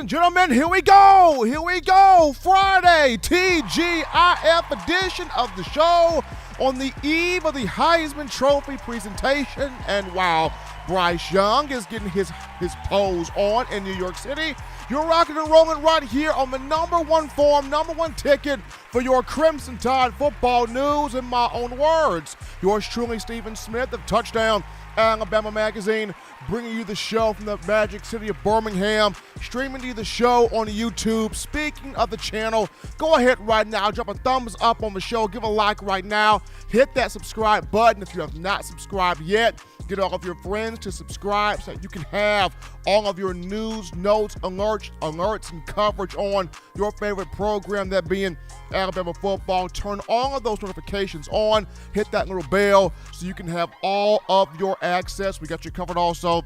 and gentlemen, here we go. Friday, TGIF edition of the show on the eve of the Heisman Trophy presentation. And while Bryce Young is getting his pose on in New York City, you're rocking and rolling right here on the number one form, number one ticket for your Crimson Tide football news. In my own words, yours truly, Stephen Smith of Touchdown Alabama Magazine, bringing you the show from the magic city of Birmingham, streaming to you the show on YouTube. Speaking of the channel, go ahead right now, drop a thumbs up on the show, give a like right now, hit that subscribe button if you have not subscribed yet. Get all of your friends to subscribe so that you can have all of your news, notes, alerts, and coverage on your favorite program, that being Alabama football. Turn all of those notifications on. Hit that little bell so you can have all of your access. We got you covered also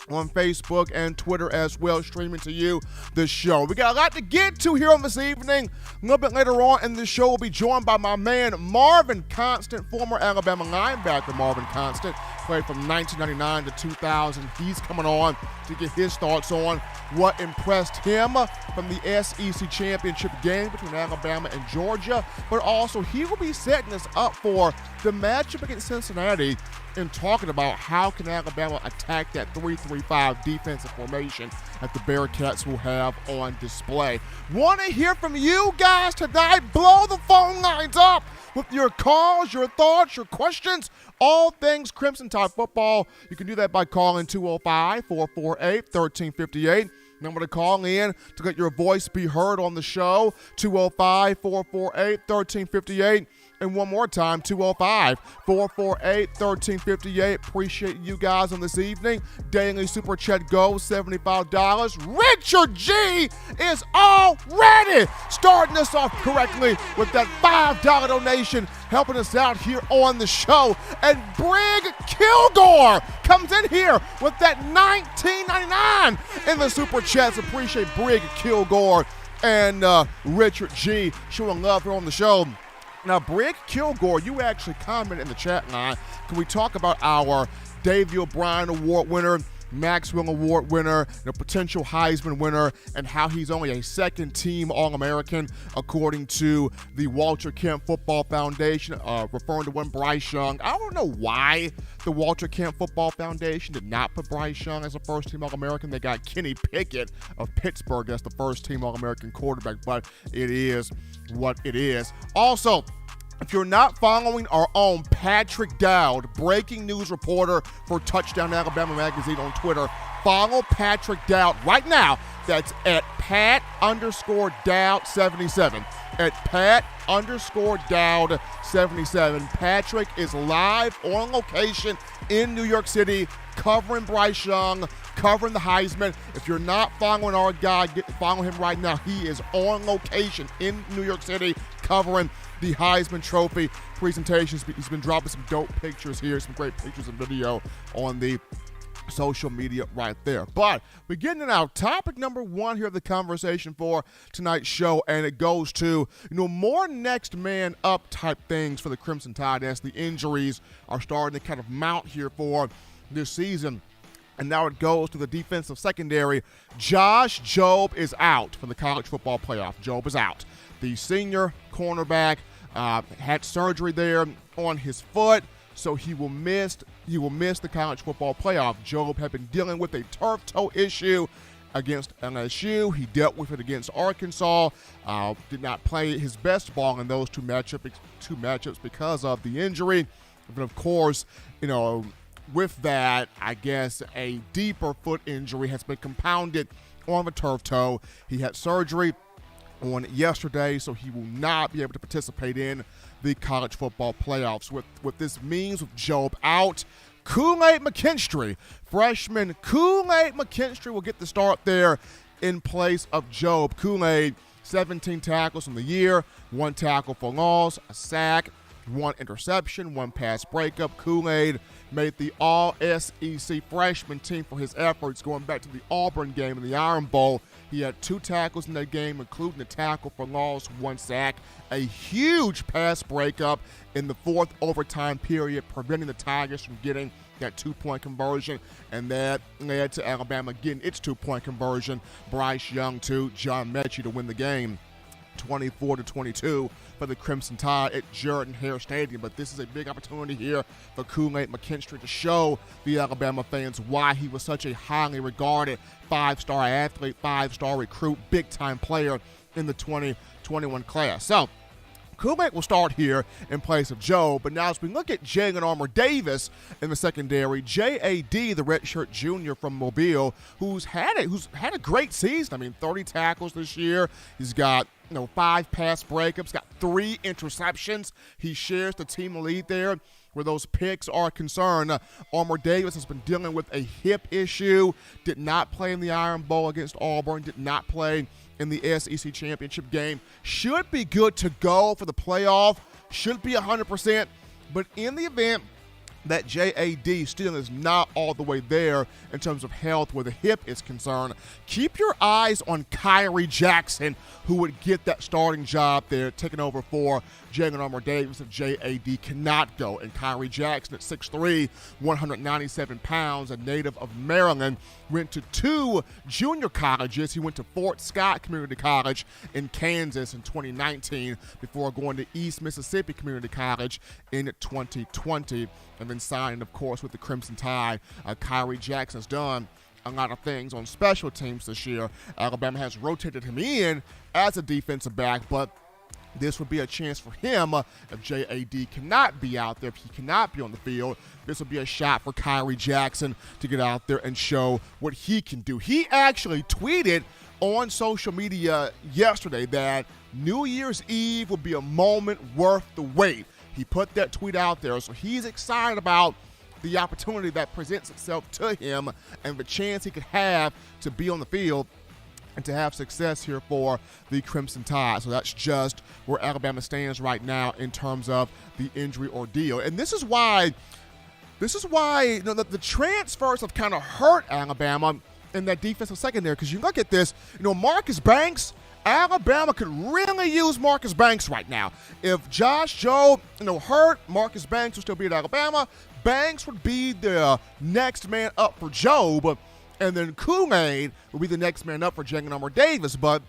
on Facebook and Twitter as well, streaming to you the show. We got a lot to get to here on this evening. A little bit later on in the show, we'll be joined by my man Marvin Constant, former Alabama linebacker Marvin Constant, played from 1999 to 2000. He's coming on to get his thoughts on what impressed him from the SEC championship game between Alabama and Georgia, but also he will be setting us up for the matchup against Cincinnati and talking about how can Alabama attack that 3-3-5 defensive formation that the Bearcats will have on display. Want to hear from you guys tonight? Blow the phone lines up with your calls, your thoughts, your questions, all things Crimson Tide football. You can do that by calling 205-448-1358. Number to call in to let your voice be heard on the show, 205-448-1358. And one more time, 205-448-1358. Appreciate you guys on this evening. Daily Super Chat goes $75. Richard G is already starting us off correctly with that $5 donation, helping us out here on the show. And Brig Kilgore comes in here with that $19.99 in the Super Chats. Appreciate Brig Kilgore and Richard G showing love here on the show. Now, Brig Kilgore, you actually comment in the chat line. Can we talk about our Davey O'Brien Award winner, Maxwell Award winner, the potential Heisman winner, and how he's only a second-team All-American according to the Walter Camp Football Foundation, referring to one Bryce Young. I don't know why the Walter Camp Football Foundation did not put Bryce Young as a first-team All-American. They got Kenny Pickett of Pittsburgh as the first-team All-American quarterback, but it is what it is. Also, if you're not following our own Patrick Dowd, breaking news reporter for Touchdown Alabama Magazine on Twitter, follow Patrick Dowd right now. That's at Pat_Dowd77. At Pat_Dowd77. Patrick is live on location in New York City, covering Bryce Young, covering the Heisman. If you're not following our guy, follow him right now. He is on location in New York City, covering the Heisman Trophy presentations. He's been dropping some dope pictures here, some great pictures and video on the social media right there. But we're getting in our topic number one here of the conversation for tonight's show, and it goes to, more next man up type things for the Crimson Tide as the injuries are starting to kind of mount here for this season. And now it goes to the defensive secondary. Josh Jobe is out for the college football playoff. Jobe is out. The senior cornerback had surgery there on his foot, so he will miss the college football playoff. Jobe had been dealing with a turf toe issue against LSU. He dealt with it against Arkansas. Did not play his best ball in those two matchups because of the injury. But of course, with that, I guess a deeper foot injury has been compounded on the turf toe. He had surgery on yesterday, so he will not be able to participate in the college football playoffs. What this means with Jobe out, Kool-Aid McKinstry, freshman Kool-Aid McKinstry will get the start there in place of Jobe. Kool-Aid, 17 tackles in the year, 1 tackle for loss, a sack, 1 interception, 1 pass breakup. Kool-Aid made the All-SEC freshman team for his efforts going back to the Auburn game in the Iron Bowl. He had 2 tackles in that game, including a tackle for loss, 1 sack, a huge pass breakup in the 4th overtime period, preventing the Tigers from getting that two-point conversion, and that led to Alabama getting its two-point conversion. Bryce Young to John Mechie to win the game, 24-22 for the Crimson Tide at Jordan-Hare Stadium. But this is a big opportunity here for Kool-Aid McKinstry to show the Alabama fans why he was such a highly regarded five-star athlete, five-star recruit, big-time player in the 2021 class. So Kool-Aid will start here in place of Jobe, but now as we look at Jalen Armour-Davis in the secondary, J.A.D., the redshirt junior from Mobile, who's had a great season. I mean, 30 tackles this year. He's got 5 pass breakups, got 3 interceptions. He shares the team lead there where those picks are concerned. Armour-Davis has been dealing with a hip issue, did not play in the Iron Bowl against Auburn, did not play in the SEC championship game. Should be good to go for the playoff, should be 100%, but in the event that J.A.D. still is not all the way there in terms of health where the hip is concerned, keep your eyes on Kyrie Jackson, who would get that starting job there, taking over for Jalen Armour-Davis if J.A.D. cannot go. And Kyrie Jackson at 6'3", 197 pounds, a native of Maryland, went to 2 junior colleges. He went to Fort Scott Community College in Kansas in 2019 before going to East Mississippi Community College in 2020. And then signed, of course, with the Crimson Tide. Kyrie Jackson has done a lot of things on special teams this year. Alabama has rotated him in as a defensive back, but this would be a chance for him if J.A.D. cannot be out there, if he cannot be on the field. This would be a shot for Kyrie Jackson to get out there and show what he can do. He actually tweeted on social media yesterday that New Year's Eve would be a moment worth the wait. He put that tweet out there, so he's excited about the opportunity that presents itself to him and the chance he could have to be on the field and to have success here for the Crimson Tide. So that's just where Alabama stands right now in terms of the injury ordeal. And this is why the transfers have kind of hurt Alabama in that defensive secondary, because you look at this, Marcus Banks, Alabama could really use Marcus Banks right now. If Josh Jobe, hurt, Marcus Banks would still be at Alabama. Banks would be the next man up for Jobe, and then Kool-Aid would be the next man up for Jalen Armour-Davis. But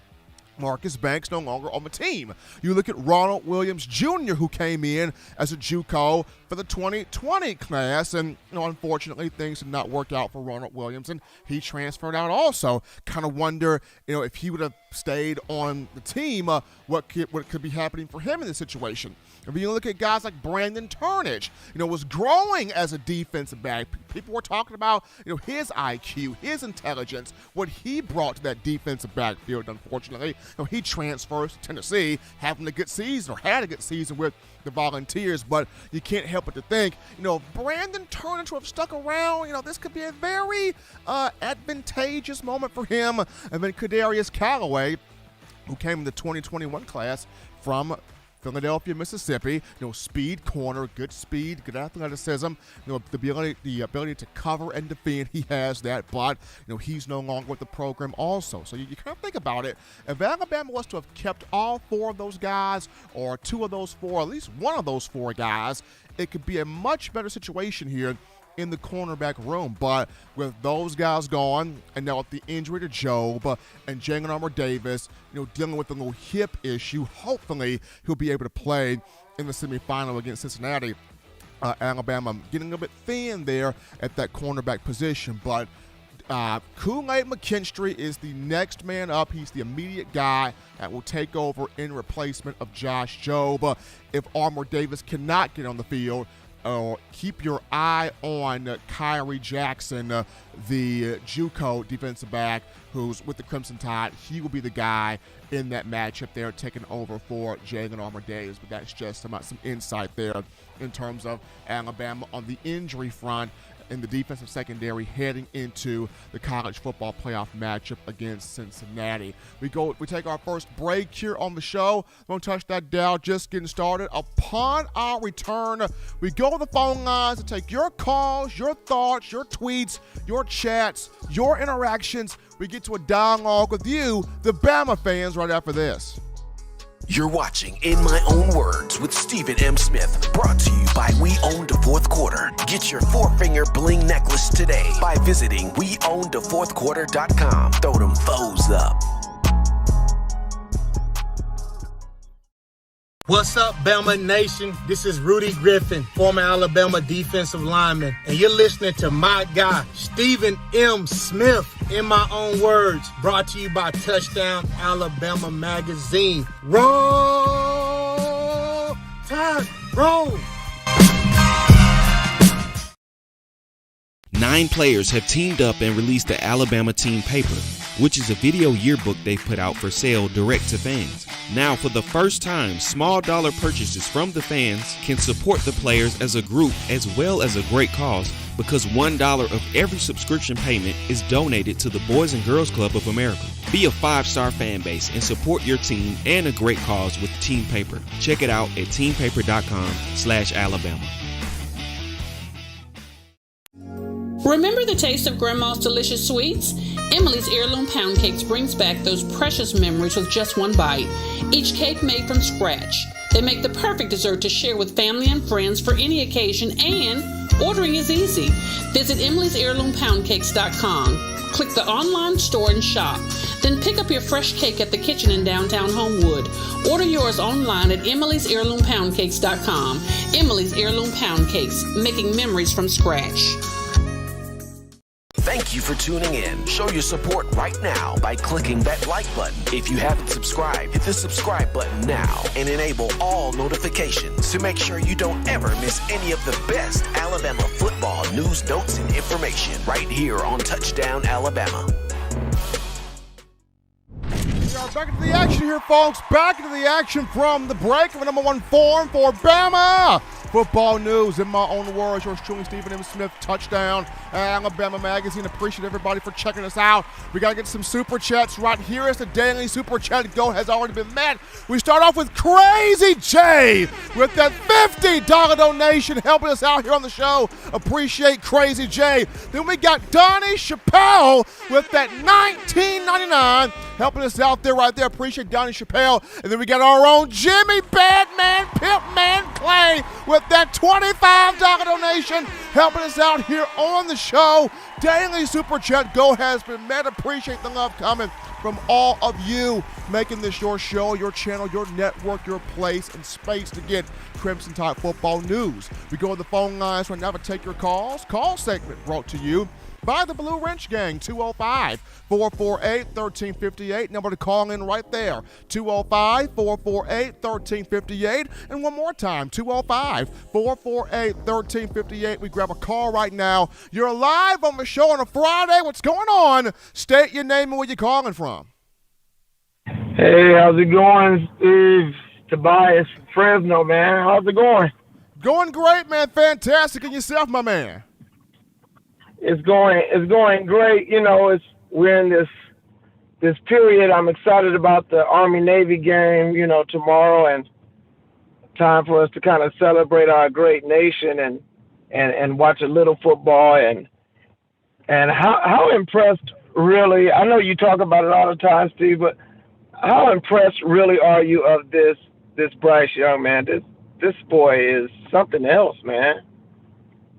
Marcus Banks no longer on the team. You look at Ronald Williams Jr., who came in as a JUCO for the 2020 class, and unfortunately things did not work out for Ronald Williams, and he transferred out also. Kind of wonder, if he would have stayed on the team, what could be happening for him in this situation. If you look at guys like Brandon Turnage, was growing as a defensive back. People were talking about, his IQ, his intelligence, what he brought to that defensive backfield. Unfortunately, he transfers to Tennessee, having a good season, or had a good season with the Volunteers. But you can't help but to think, Brandon Turnage would have stuck around. This could be a very advantageous moment for him. And then Kadarius Callaway, who came in the 2021 class from Philadelphia, Mississippi, speed corner, good speed, good athleticism, the ability to cover and defend. He has that, but he's no longer with the program also. So you kind of think about it. If Alabama was to have kept all 4 of those guys, or 2 of those 4, at least one of those 4 guys, it could be a much better situation here in the cornerback room. But with those guys gone, and now with the injury to Jobe and Jalen Armour-Davis, dealing with a little hip issue, hopefully he'll be able to play in the semifinal against Cincinnati. Alabama getting a bit thin there at that cornerback position, but Kool-Aid McKinstry is the next man up. He's the immediate guy that will take over in replacement of Josh Jobe. If Armour-Davis cannot get on the field, keep your eye on Kyrie Jackson, the JUCO defensive back who's with the Crimson Tide. He will be the guy in that matchup there, taking over for Jalen Armour-Davis. But that's just some insight there in terms of Alabama on the injury front in the defensive secondary heading into the college football playoff matchup against Cincinnati. We take our first break here on the show. Don't touch that dial, just getting started. Upon our return, we go to the phone lines to take your calls, your thoughts, your tweets, your chats, your interactions. We get to a dialogue with you, the Bama fans, right after this. You're watching In My Own Words with Stephen M. Smith, brought to you by We Own the Fourth Quarter. Get your four-finger bling necklace today by visiting weownthefourthquarter.com. Throw them foes up. What's up, Bama Nation? This is Rudy Griffin, former Alabama defensive lineman, and you're listening to my guy, Stephen M. Smith, In My Own Words, brought to you by Touchdown Alabama Magazine. Roll Tide, roll! 9 players have teamed up and released the Alabama Team Paper, which is a video yearbook they put out for sale direct to fans. Now, for the first time, small dollar purchases from the fans can support the players as a group as well as a great cause, because $1 of every subscription payment is donated to the Boys and Girls Club of America. Be a 5-star fan base and support your team and a great cause with Team Paper. Check it out at teampaper.com/Alabama. Remember the taste of Grandma's delicious sweets? Emily's Heirloom Pound Cakes brings back those precious memories with just one bite. Each cake made from scratch. They make the perfect dessert to share with family and friends for any occasion, and ordering is easy. Visit emily'sheirloompoundcakes.com. Click the online store and shop. Then pick up your fresh cake at the kitchen in downtown Homewood. Order yours online at emily'sheirloompoundcakes.com. Emily's Heirloom Pound Cakes, making memories from scratch. Thank you for tuning in. Show your support right now by clicking that like button. If you haven't subscribed, hit the subscribe button now and enable all notifications to make sure you don't ever miss any of the best Alabama football news, notes, and information right here on Touchdown Alabama. We are back into the action here, folks. Back into the action from the break of a #1 forum for Bama football news. In my own words, yours truly, Stephen M. Smith, Touchdown Alabama Magazine. Appreciate everybody for checking us out. We got to get some super chats right here as the daily super chat goal has already been met. We start off with Crazy J with that $50 donation helping us out here on the show. Appreciate Crazy J. Then we got Donnie Chappelle with that $19.99 helping us out there right there. Appreciate Donnie Chappelle. And then we got our own Jimmy Badman Pimpman Clay with that $25 donation helping us out here on the show. Daily Super Chat goal has been met. Appreciate the love coming from all of you, making this your show, your channel, your network, your place and space to get Crimson Tide football news. We go to the phone lines right now to take your calls. Call segment brought to you by the Blue Wrench Gang, 205-448-1358. Number to call in right there, 205-448-1358. And one more time, 205-448-1358. We grab a call right now. You're live on the show on a Friday. What's going on? State your name and where you're calling from. Hey, how's it going, Steve? Tobias, Fresno, man. How's it going? Going great, man. Fantastic. And yourself, my man? It's going great. You know, we're in this period. I'm excited about the Army-Navy game, you know, tomorrow, and time for us to kind of celebrate our great nation and watch a little football and how impressed really, I know you talk about it all the time, Steve, but how impressed really are you of this Bryce Young, man? This boy is something else, man.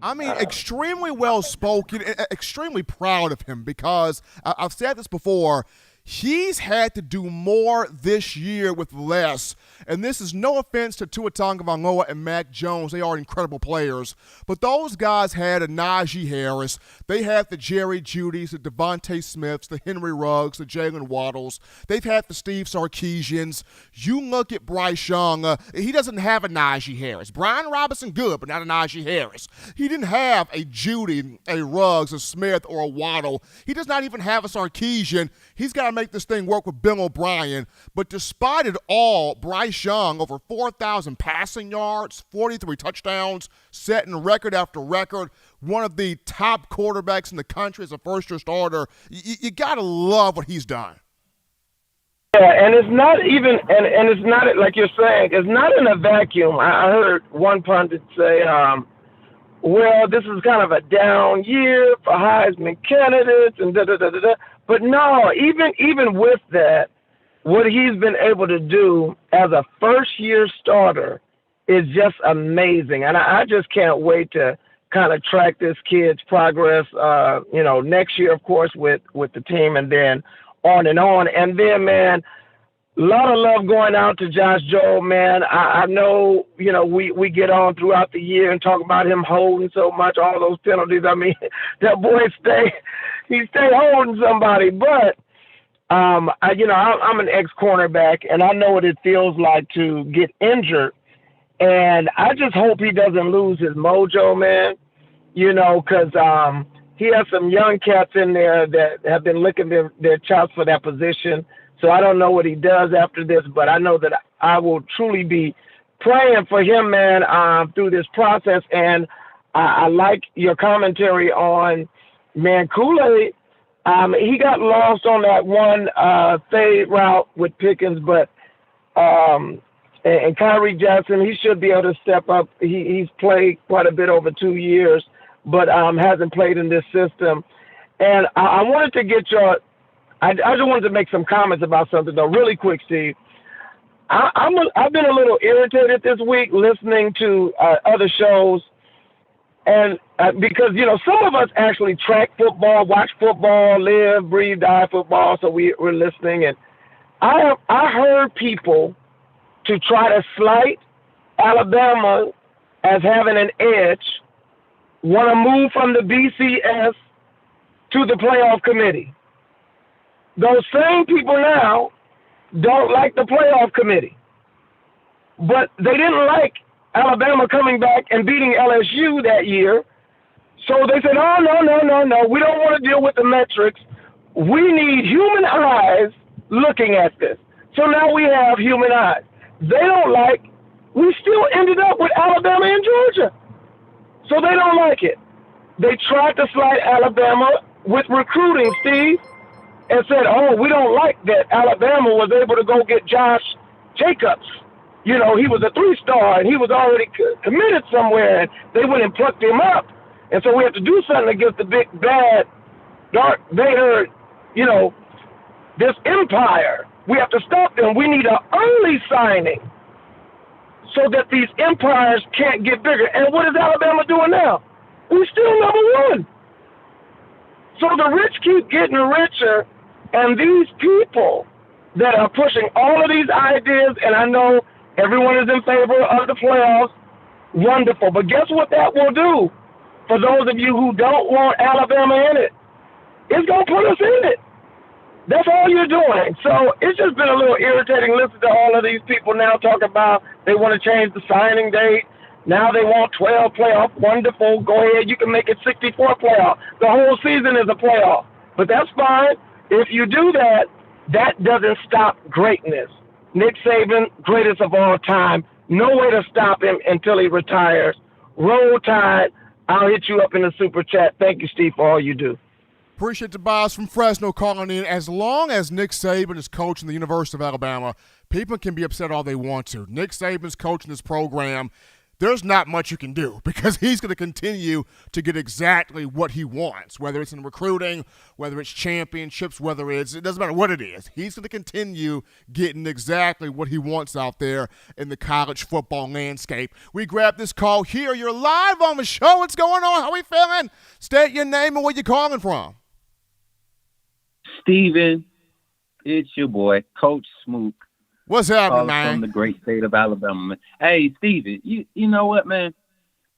I mean, extremely well-spoken, extremely proud of him because I've said this before. He's had to do more this year with less. And this is no offense to Tua Tagovailoa and Mac Jones. They are incredible players. But those guys had a Najee Harris. They had the Jerry Judys, the Devontae Smiths, the Henry Ruggs, the Jalen Waddles. They've had the Steve Sarkisians. You look at Bryce Young, he doesn't have a Najee Harris. Brian Robinson, good, but not a Najee Harris. He didn't have a Judy, a Ruggs, a Smith, or a Waddle. He does not even have a Sarkisian. He's got to make this thing work with Bill O'Brien. But despite it all, Bryce Young, over 4,000 passing yards, 43 touchdowns, setting record after record, one of the top quarterbacks in the country as a first-year starter. You got to love what he's done. Yeah, and it's not even, and it's not, like you're saying, it's not in a vacuum. I heard one pundit say, well, this is kind of a down year for Heisman candidates and da-da-da-da-da. But no, even with that, what he's been able to do as a first-year starter is just amazing. And I just can't wait to kind of track this kid's progress, next year, of course, with the team, and then on and on. And then, man, a lot of love going out to Josh Jobe, man. I know, we get on throughout the year and talk about him holding so much, all those penalties. I mean, that boy stay holding somebody. But, I'm an ex-cornerback, and I know what it feels like to get injured. And I just hope he doesn't lose his mojo, man, because he has some young cats in there that have been licking their chops for that position. So I don't know what he does after this, but I know that I will truly be praying for him, man, through this process. And I like your commentary on, man, Kool-Aid. He got lost on that one fade route with Pickens, but and Kyrie Jackson, he should be able to step up. He's played quite a bit over 2 years, but hasn't played in this system. And I wanted to get I just wanted to make some comments about something, though, really quick, Steve. I've been a little irritated this week listening to other shows, and because, some of us actually track football, watch football, live, breathe, die football, so we're listening. And I heard people to try to slight Alabama as having an edge want to move from the BCS to the playoff committee. Those same people now don't like the playoff committee. But they didn't like Alabama coming back and beating LSU that year. So they said, oh, no. We don't want to deal with the metrics. We need human eyes looking at this. So now we have human eyes. They don't like, we still ended up with Alabama and Georgia. So they don't like it. They tried to slide Alabama with recruiting, Steve, and said, oh, we don't like that Alabama was able to go get Josh Jacobs. He was a 3-star, and he was already committed somewhere, and they went and plucked him up. And so we have to do something against the big, bad, Darth Vader, this empire. We have to stop them. We need an early signing so that these empires can't get bigger. And what is Alabama doing now? We're still number one. So the rich keep getting richer, and these people that are pushing all of these ideas, and I know everyone is in favor of the playoffs, wonderful. But guess what that will do for those of you who don't want Alabama in it? It's going to put us in it. That's all you're doing. So it's just been a little irritating listening to all of these people now talk about they want to change the signing date. Now they want 12 playoff. Wonderful. Go ahead. You can make it 64 playoff. The whole season is a playoff. But that's fine. If you do that, that doesn't stop greatness. Nick Saban, greatest of all time. No way to stop him until he retires. Roll Tide. I'll hit you up in the super chat. Thank you, Steve, for all you do. Appreciate the boss from Fresno calling in. As long as Nick Saban is coaching the University of Alabama, people can be upset all they want to. Nick Saban's coaching this program. There's not much you can do because he's going to continue to get exactly what he wants, whether it's in recruiting, whether it's championships, it doesn't matter what it is. He's going to continue getting exactly what he wants out there in the college football landscape. We grab this call here. You're live on the show. What's going on? How are we feeling? State your name and where you're calling from. Steven, it's your boy, Coach Smook. What's happening, man? From the great state of Alabama, man. Hey, Steven, you know what, man?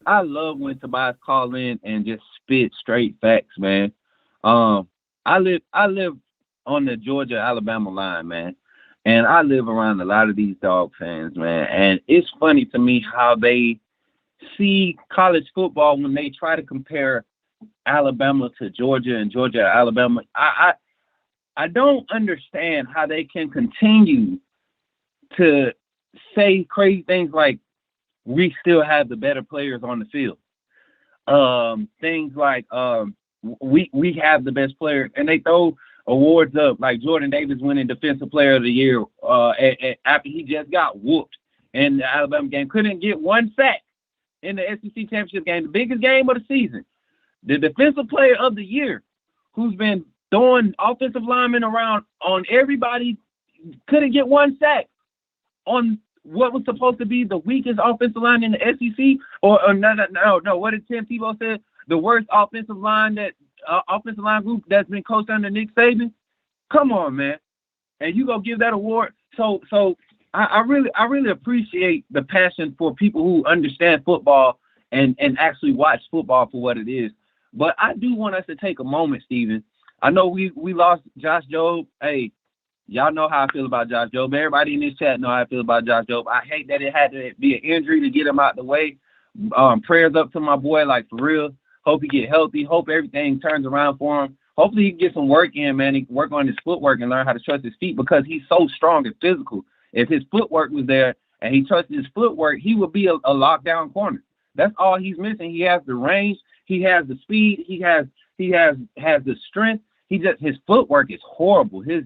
I love when Tobias call in and just spit straight facts, man. I live on the Georgia-Alabama line, man. And I live around a lot of these dog fans, man. And it's funny to me how they see college football when they try to compare Alabama to Georgia and Georgia to Alabama. I don't understand how they can continue to say crazy things like we still have the better players on the field. Things like we have the best players, and they throw awards up like Jordan Davis winning Defensive Player of the Year after he just got whooped in the Alabama game. Couldn't get one sack in the SEC championship game, the biggest game of the season. The Defensive Player of the Year, who's been throwing offensive linemen around on everybody's couldn't get one sack on what was supposed to be the weakest offensive line in the SEC, or no. What did Tim Tebow say? The worst offensive line group that's been coached under Nick Saban. Come on, man, and you gonna give that award? So I really appreciate the passion for people who understand football and actually watch football for what it is. But I do want us to take a moment, Steven. I know we lost Josh Jobe. Hey, y'all know how I feel about Josh Jobe. Everybody in this chat know how I feel about Josh Jobe. I hate that it had to be an injury to get him out the way. Prayers up to my boy, like, for real. Hope he get healthy. Hope everything turns around for him. Hopefully he can get some work in, man. He can work on his footwork and learn how to trust his feet, because he's so strong and physical. If his footwork was there and he trusted his footwork, he would be a lockdown corner. That's all he's missing. He has the range. He has the speed. He has the strength. His footwork is horrible. His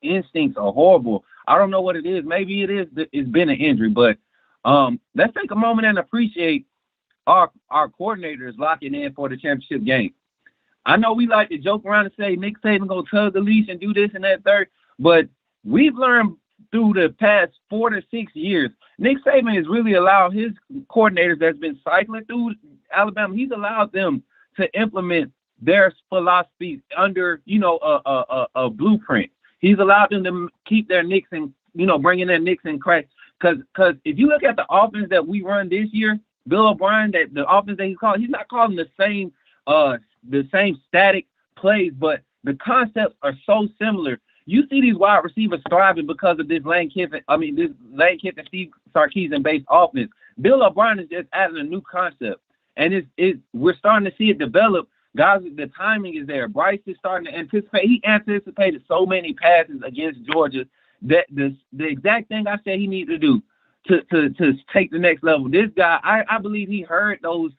instincts are horrible. I don't know what it is. Maybe it's been an injury, but let's take a moment and appreciate our coordinators locking in for the championship game. I know we like to joke around and say Nick Saban gonna tug the leash and do this and that third, but we've learned through the past 4 to 6 years, Nick Saban has really allowed his coordinators that's been cycling through Alabama, he's allowed them to implement their philosophy under, a blueprint. He's allowed them to keep their nicks and, bringing their nicks and cracks. Because if you look at the offense that we run this year, Bill O'Brien, that the offense that he's not calling the same static plays, but the concepts are so similar. You see these wide receivers thriving because of this Lane Kiffin, Steve Sarkisian based offense. Bill O'Brien is just adding a new concept, and we're starting to see it develop. Guys, the timing is there. Bryce is starting to anticipate. He anticipated so many passes against Georgia that the exact thing I said he needed to do to take the next level. This guy, I believe he heard the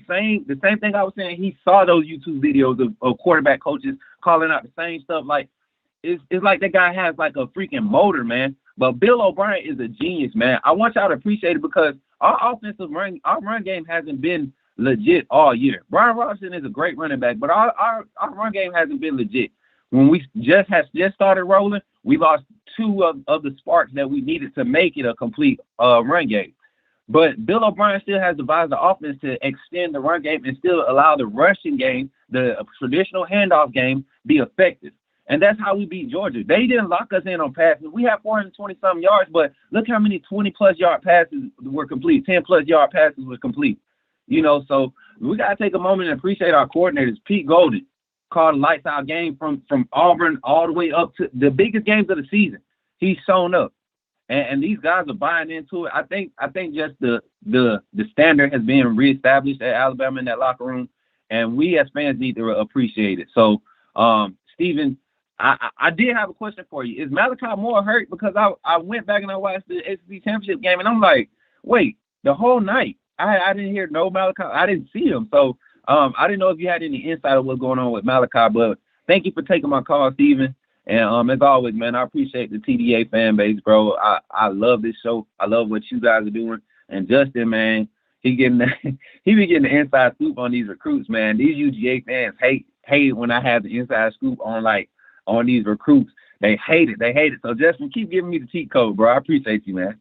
same thing I was saying. He saw those YouTube videos of quarterback coaches calling out the same stuff. Like, it's like that guy has like a freaking motor, man. But Bill O'Brien is a genius, man. I want y'all to appreciate it, because our run game hasn't been legit all year. Brian Robinson is a great running back, but our run game hasn't been legit. When we just started rolling, we lost 2 of the sparks that we needed to make it a complete run game. But Bill O'Brien still has devised the offense to extend the run game and still allow the rushing game, the traditional handoff game, be effective. And that's how we beat Georgia. They didn't lock us in on passes. We had 420-something yards, but look how many 20-plus yard passes were complete, 10-plus yard passes were complete. So we got to take a moment and appreciate our coordinators. Pete Golden called a lights-out game from Auburn all the way up to the biggest games of the season. He's shown up. And these guys are buying into it. I think just the standard has been reestablished at Alabama in that locker room, and we as fans need to appreciate it. So, Steven, I did have a question for you. Is Malachi Moore hurt? Because I went back and I watched the SEC championship game, and I'm like, wait, the whole night I didn't hear no Malachi. I didn't see him. So I didn't know if you had any insight of what's going on with Malachi. But thank you for taking my call, Steven. And as always, man, I appreciate the TDA fan base, bro. I love this show. I love what you guys are doing. And Justin, man, he be getting the inside scoop on these recruits, man. These UGA fans hate when I have the inside scoop on these recruits. They hate it. So Justin, keep giving me the cheat code, bro. I appreciate you, man.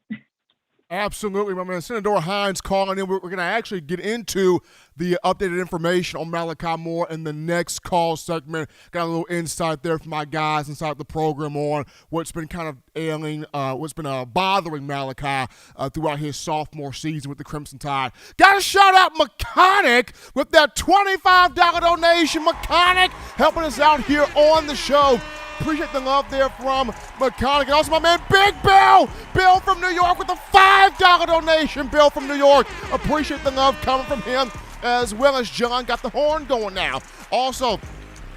Absolutely, my man. Senator Hines calling in. We're going to actually get into the updated information on Malachi Moore in the next call segment. Got a little insight there from my guys inside the program on what's been kind of ailing, what's been bothering Malachi throughout his sophomore season with the Crimson Tide. Got to shout out Mechanic with that $25 donation. Mechanic helping us out here on the show. Appreciate the love there from Mechanic. And also my man Big Bill. Bill from New York with a $5 donation. Bill from New York. Appreciate the love coming from him, as well as John got the horn going now. Also,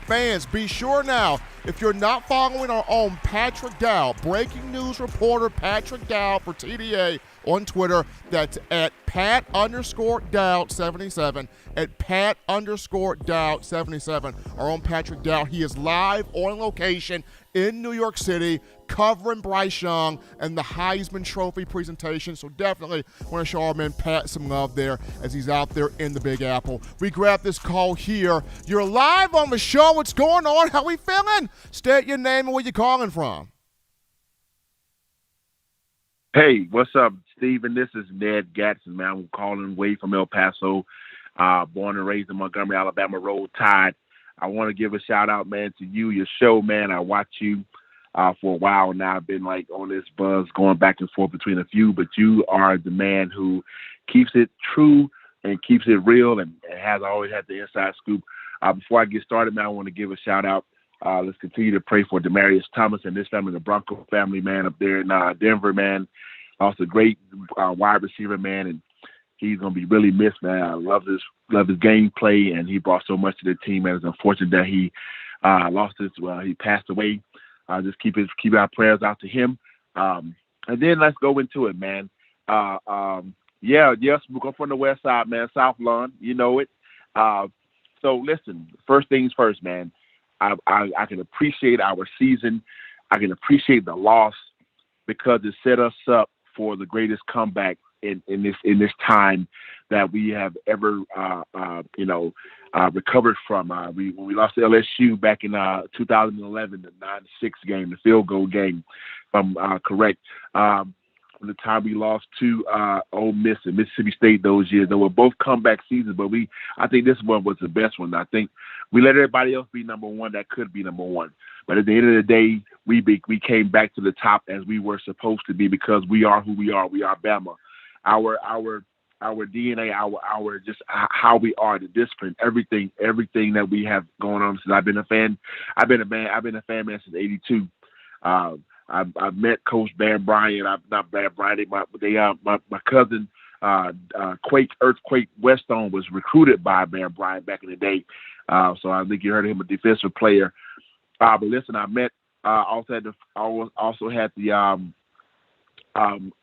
fans, be sure now, if you're not following our own Patrick Dow, breaking news reporter Patrick Dow for TDA on Twitter, that's at Pat_Dow77, at Pat_Dow77. Our own Patrick Dow, he is live on location in New York City covering Bryce Young and the Heisman Trophy presentation. So definitely want to show our man Pat some love there as he's out there in the Big Apple. We grab this call here. You're live on the show. What's going on? How we feeling? State your name and where you calling from. Hey, what's up, Steven? This is Ned Gatson, man. I'm calling way from El Paso, born and raised in Montgomery, Alabama, Roll Tide. I want to give a shout out, man, to you, your show, man. I watch you for a while now. I've been like on this buzz going back and forth between a few, but you are the man who keeps it true and keeps it real and has always had the inside scoop. Before I get started, man, I want to give a shout out. Let's continue to pray for Demarius Thomas and this family, the Bronco family, man, up there in Denver, man. Also, great wide receiver, man, and he's gonna be really missed, man. I love his gameplay, and he brought so much to the team. Man, it's unfortunate that he lost his. He passed away. Just keep our prayers out to him. And then let's go into it, man. Yes, we're going from the west side, man. South Lawn, you know it. So listen, first things first, man. I can appreciate our season. I can appreciate the loss because it set us up for the greatest comeback in this time that we have ever recovered from. When we lost to LSU back in 2011, the 9-6 game, the field goal game, if I'm correct. From the time we lost to Ole Miss and Mississippi State those years, they were both comeback seasons, but I think this one was the best one. I think we let everybody else be number one that could be number one. But at the end of the day, we came back to the top as we were supposed to be because we are who we are. We are Bama. Our DNA, our just how we are, the discipline, everything that we have going on since I've been a fan. I've been a fan man since '82. I've met Coach Van Bryant. Not Van Bryant. My cousin Earthquake Westone was recruited by Van Bryant back in the day. So I think you heard of him, a defensive player. But listen, I met. Also had the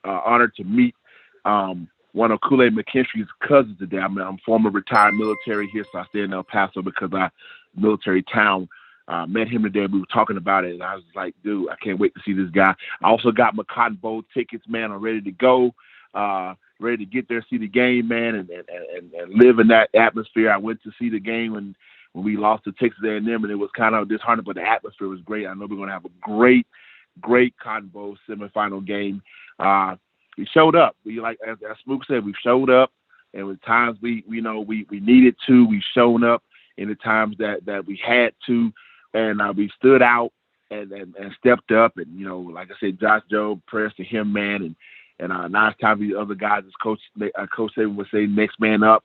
honor to meet one of Kool-Aid McKinstry's cousins today. I'm former retired military here, so I stay in El Paso because military town. Met him today. We were talking about it, and I was like, dude, I can't wait to see this guy. I also got my Cotton Bowl tickets, man. I'm ready to go, ready to get there, see the game, man, and live in that atmosphere. I went to see the game when we lost to Texas A&M, and it was kind of disheartening, but the atmosphere was great. I know we're going to have a great Cotton Bowl semifinal game. We showed up. As Smook said, we showed up, and with times we needed to, we shown up. In the times that we had to, and we stood out and stepped up, and like I said, Josh Jobe, prayers to him, man, and now it's time for the other guys, as Coach Saban would say, next man up.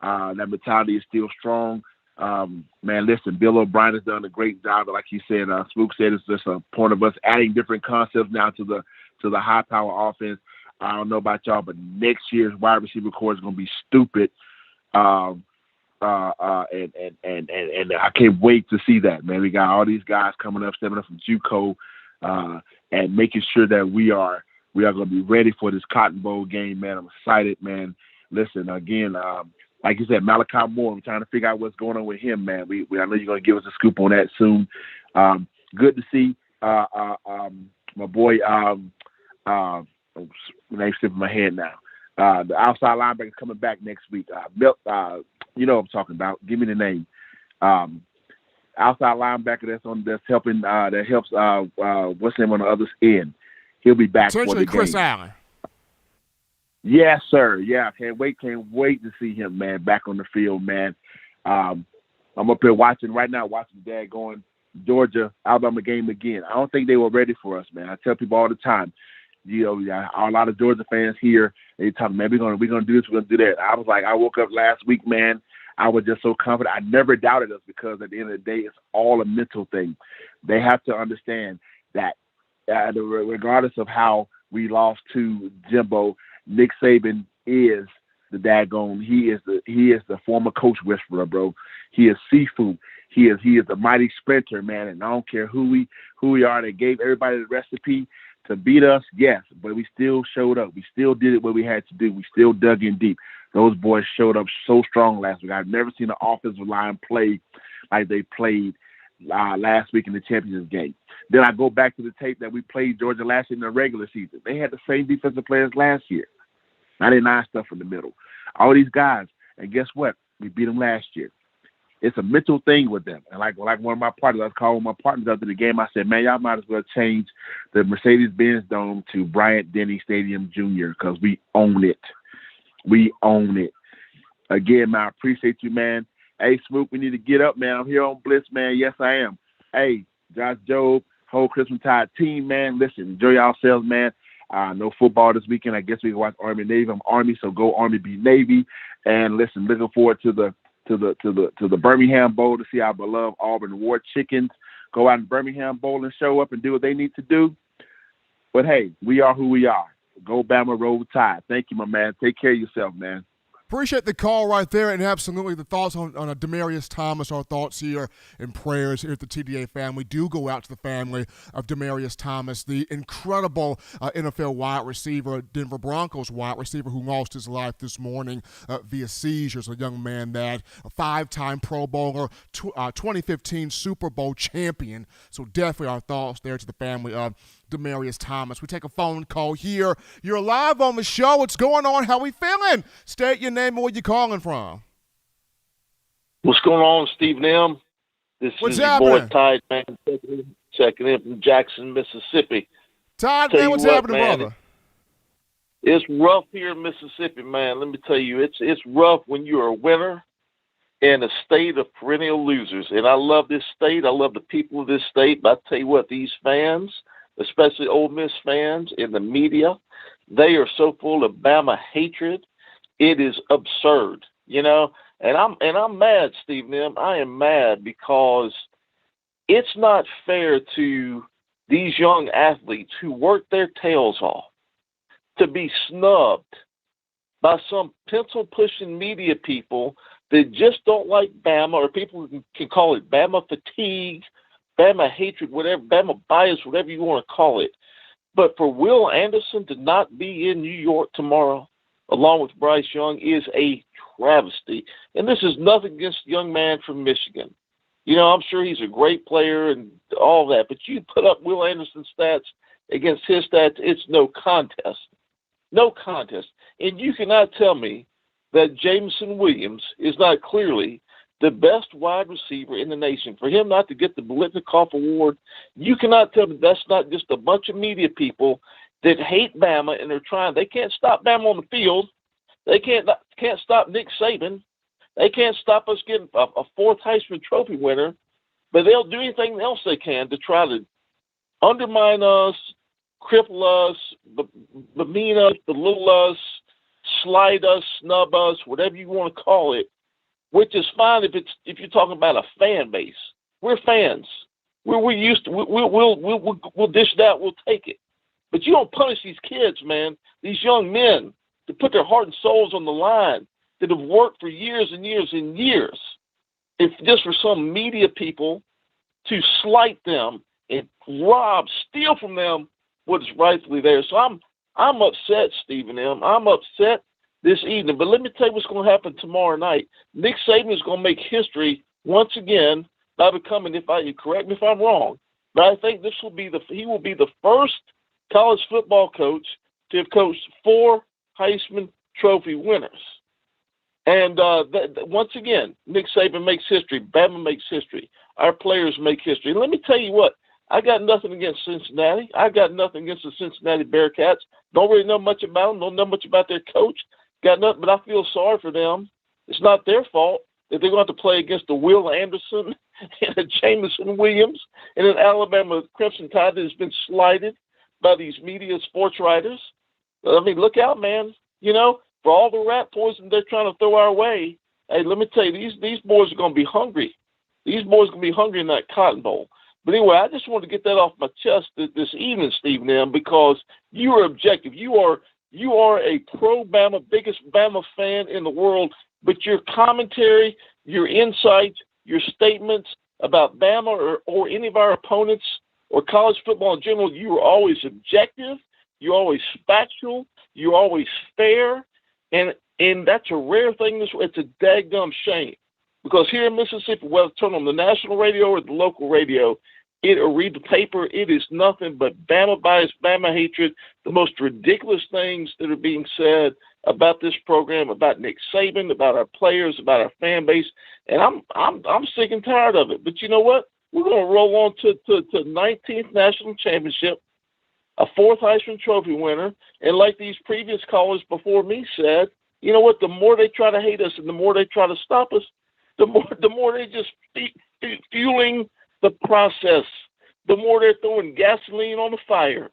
That mentality is still strong. Man, listen, Bill O'Brien has done a great job, but like he said, Spook said, it's just a point of us adding different concepts now to the high power offense. I don't know about y'all, but next year's wide receiver core is going to be stupid. And I can't wait to see that, man. We got all these guys coming up, stepping up from JUCO, and making sure that we are going to be ready for this Cotton Bowl game, man. I'm excited, man. Listen, again, like you said, Malachi Moore, I'm trying to figure out what's going on with him, man. I know you're going to give us a scoop on that soon. Good to see my boy, name's slipping my head now. The outside linebacker coming back next week. You know what I'm talking about. Give me the name. Outside linebacker that's helping. That helps. What's the name on the other end? He'll be back for the game. Chris Allen. Yes, sir. Yeah, can't wait to see him, man, back on the field, man. I'm up here watching Dad going Georgia Alabama game again. I don't think they were ready for us, man. I tell people all the time. A lot of Georgia fans here, they talk, man, we're gonna do this, we're gonna do that. I was like, I woke up last week, man. I was just so confident. I never doubted us because at the end of the day, it's all a mental thing. They have to understand that regardless of how we lost to Jimbo, Nick Saban is the daggone. He is the former coach whisperer, bro. He is Sifu. He is the mighty sprinter, man. And I don't care who we are. They gave everybody the recipe to beat us, yes, but we still showed up. We still did it what we had to do. We still dug in deep. Those boys showed up so strong last week. I've never seen an offensive line play like they played last week in the championship game. Then I go back to the tape that we played Georgia last year in the regular season. They had the same defensive players last year. 99 stuff in the middle. All these guys, and guess what? We beat them last year. it's a mental thing with them. And like one of my partners, I was calling my partners after the game. I said, man, y'all might as well change the Mercedes-Benz Dome to Bryant-Denny Stadium Jr. because we own it. We own it. Again, man, I appreciate you, man. Hey, Smoot, we need to get up, man. I'm here on Bliss, man. Yes, I am. Hey, Josh Jobe, whole Christmas Tide team, man. Listen, enjoy yourselves, man. No football this weekend. I guess we can watch Army Navy. I'm Army, so go Army, be Navy. And listen, looking forward to the Birmingham Bowl to see our beloved Auburn War Chickens go out in Birmingham Bowl and show up and do what they need to do. But hey, we are who we are. Go Bama, roll Tide. Thank you, my man. Take care of yourself, man. Appreciate the call right there, and absolutely the thoughts on Demaryius Thomas. Our thoughts here and prayers here at the TDA family do go out to the family of Demaryius Thomas, the incredible NFL wide receiver, Denver Broncos wide receiver who lost his life this morning via seizures. A young man that a 5-time Pro Bowler, 2015 Super Bowl champion. So definitely our thoughts there to the family of Demaryius Thomas. We take a phone call here. You're live on the show. What's going on? How we feeling? State your name and where you calling from. What's going on, Stephen M? This What's is your happening? boy Tide Man, checking in from Jackson, Mississippi. Tide Man, what's happening, brother? It's rough here in Mississippi, man. Let me tell you, it's rough when you're a winner in a state of perennial losers. And I love this state. I love the people of this state. But I tell you what, these fans, especially Ole Miss fans in the media, they are so full of Bama hatred. It is absurd, you know. And I'm mad, Stephen M. I am mad because it's not fair to these young athletes who work their tails off to be snubbed by some pencil-pushing media people that just don't like Bama, or people can call it Bama fatigue, Bama hatred, whatever, Bama bias, whatever you want to call it. But for Will Anderson to not be in New York tomorrow, along with Bryce Young, is a travesty. And this is nothing against the young man from Michigan. You know, I'm sure he's a great player and all that, but you put up Will Anderson's stats against his stats, it's no contest. No contest. And you cannot tell me that Jameson Williams is not clearly the best wide receiver in the nation. For him not to get the Biletnikoff Award, you cannot tell me that's not just a bunch of media people that hate Bama and they're trying. They can't stop Bama on the field. They can't stop Nick Saban. They can't stop us getting a fourth Heisman Trophy winner, but they'll do anything else they can to try to undermine us, cripple us, demean us, belittle us, slight us, snub us, whatever you want to call it, which is fine if you're talking about a fan base. We're fans. We're used to. We'll dish it out. We'll take it. But you don't punish these kids, man. These young men to put their heart and souls on the line, that have worked for years and years and years, if just for some media people to slight them and steal from them what is rightfully theirs. So I'm upset, Stephen M. I'm upset this evening. But let me tell you what's going to happen tomorrow night. Nick Saban is going to make history once again by becoming, you correct me if I'm wrong, but I think he will be the first college football coach to have coached 4 Heisman Trophy winners. And once again, Nick Saban makes history. Bama makes history. Our players make history. And let me tell you what, I got nothing against Cincinnati. I got nothing against the Cincinnati Bearcats. Don't really know much about them. Don't know much about their coach. Got nothing, but I feel sorry for them. It's not their fault that they're going to have to play against a Will Anderson and a Jameson Williams and an Alabama Crimson Tide that has been slighted by these media sports writers. I mean, look out, man. You know, for all the rat poison they're trying to throw our way, hey, let me tell you, these boys are going to be hungry. These boys are going to be hungry in that Cotton Bowl. But anyway, I just wanted to get that off my chest this evening, Stephen M., because you are objective. You are a pro-Bama, biggest Bama fan in the world, but your commentary, your insights, your statements about Bama or any of our opponents or college football in general, you are always objective. You're always factual. You're always fair. And that's a rare thing. It's a daggum shame. Because here in Mississippi, whether turn on the national radio or the local radio, or read the paper, it is nothing but Bama bias, Bama hatred, the most ridiculous things that are being said. about this program, about Nick Saban, about our players, about our fan base, and I'm sick and tired of it. But you know what? We're going to roll on to 19th national championship, a 4th Heisman Trophy winner, and like these previous callers before me said, you know what? The more they try to hate us and the more they try to stop us, the more they just fueling the process. The more they're throwing gasoline on the fire,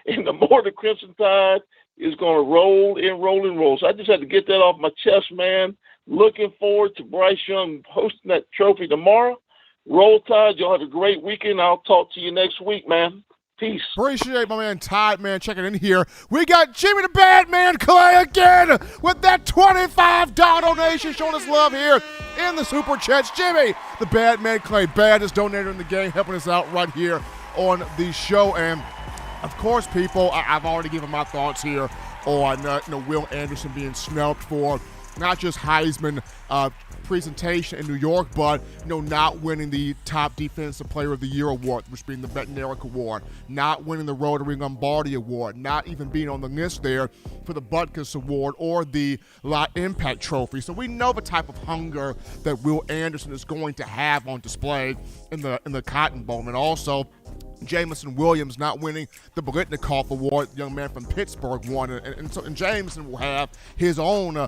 and the more the Crimson Tide is going to roll and roll and roll. So I just had to get that off my chest, man. Looking forward to Bryce Young hosting that trophy tomorrow. Roll Tide. Y'all have a great weekend. I'll talk to you next week, man. Peace. Appreciate my man Tide, man, checking in here. We got Jimmy the Bad Man Clay again with that $25 donation, showing us love here in the Super Chats. Jimmy the Bad Man Clay, baddest donator in the game, helping us out right here on the show. And, of course, people, I've already given my thoughts here on Will Anderson being snubbed for not just Heisman presentation in New York, but not winning the top defensive player of the year award, which being the Veterinaric Award, not winning the Rotary Lombardi Award, not even being on the list there for the Butkus Award or the IMPACT Trophy. So we know the type of hunger that Will Anderson is going to have on display in the Cotton Bowl, and also Jameson Williams not winning the Biletnikoff Award. The young man from Pittsburgh won, and Jameson will have his own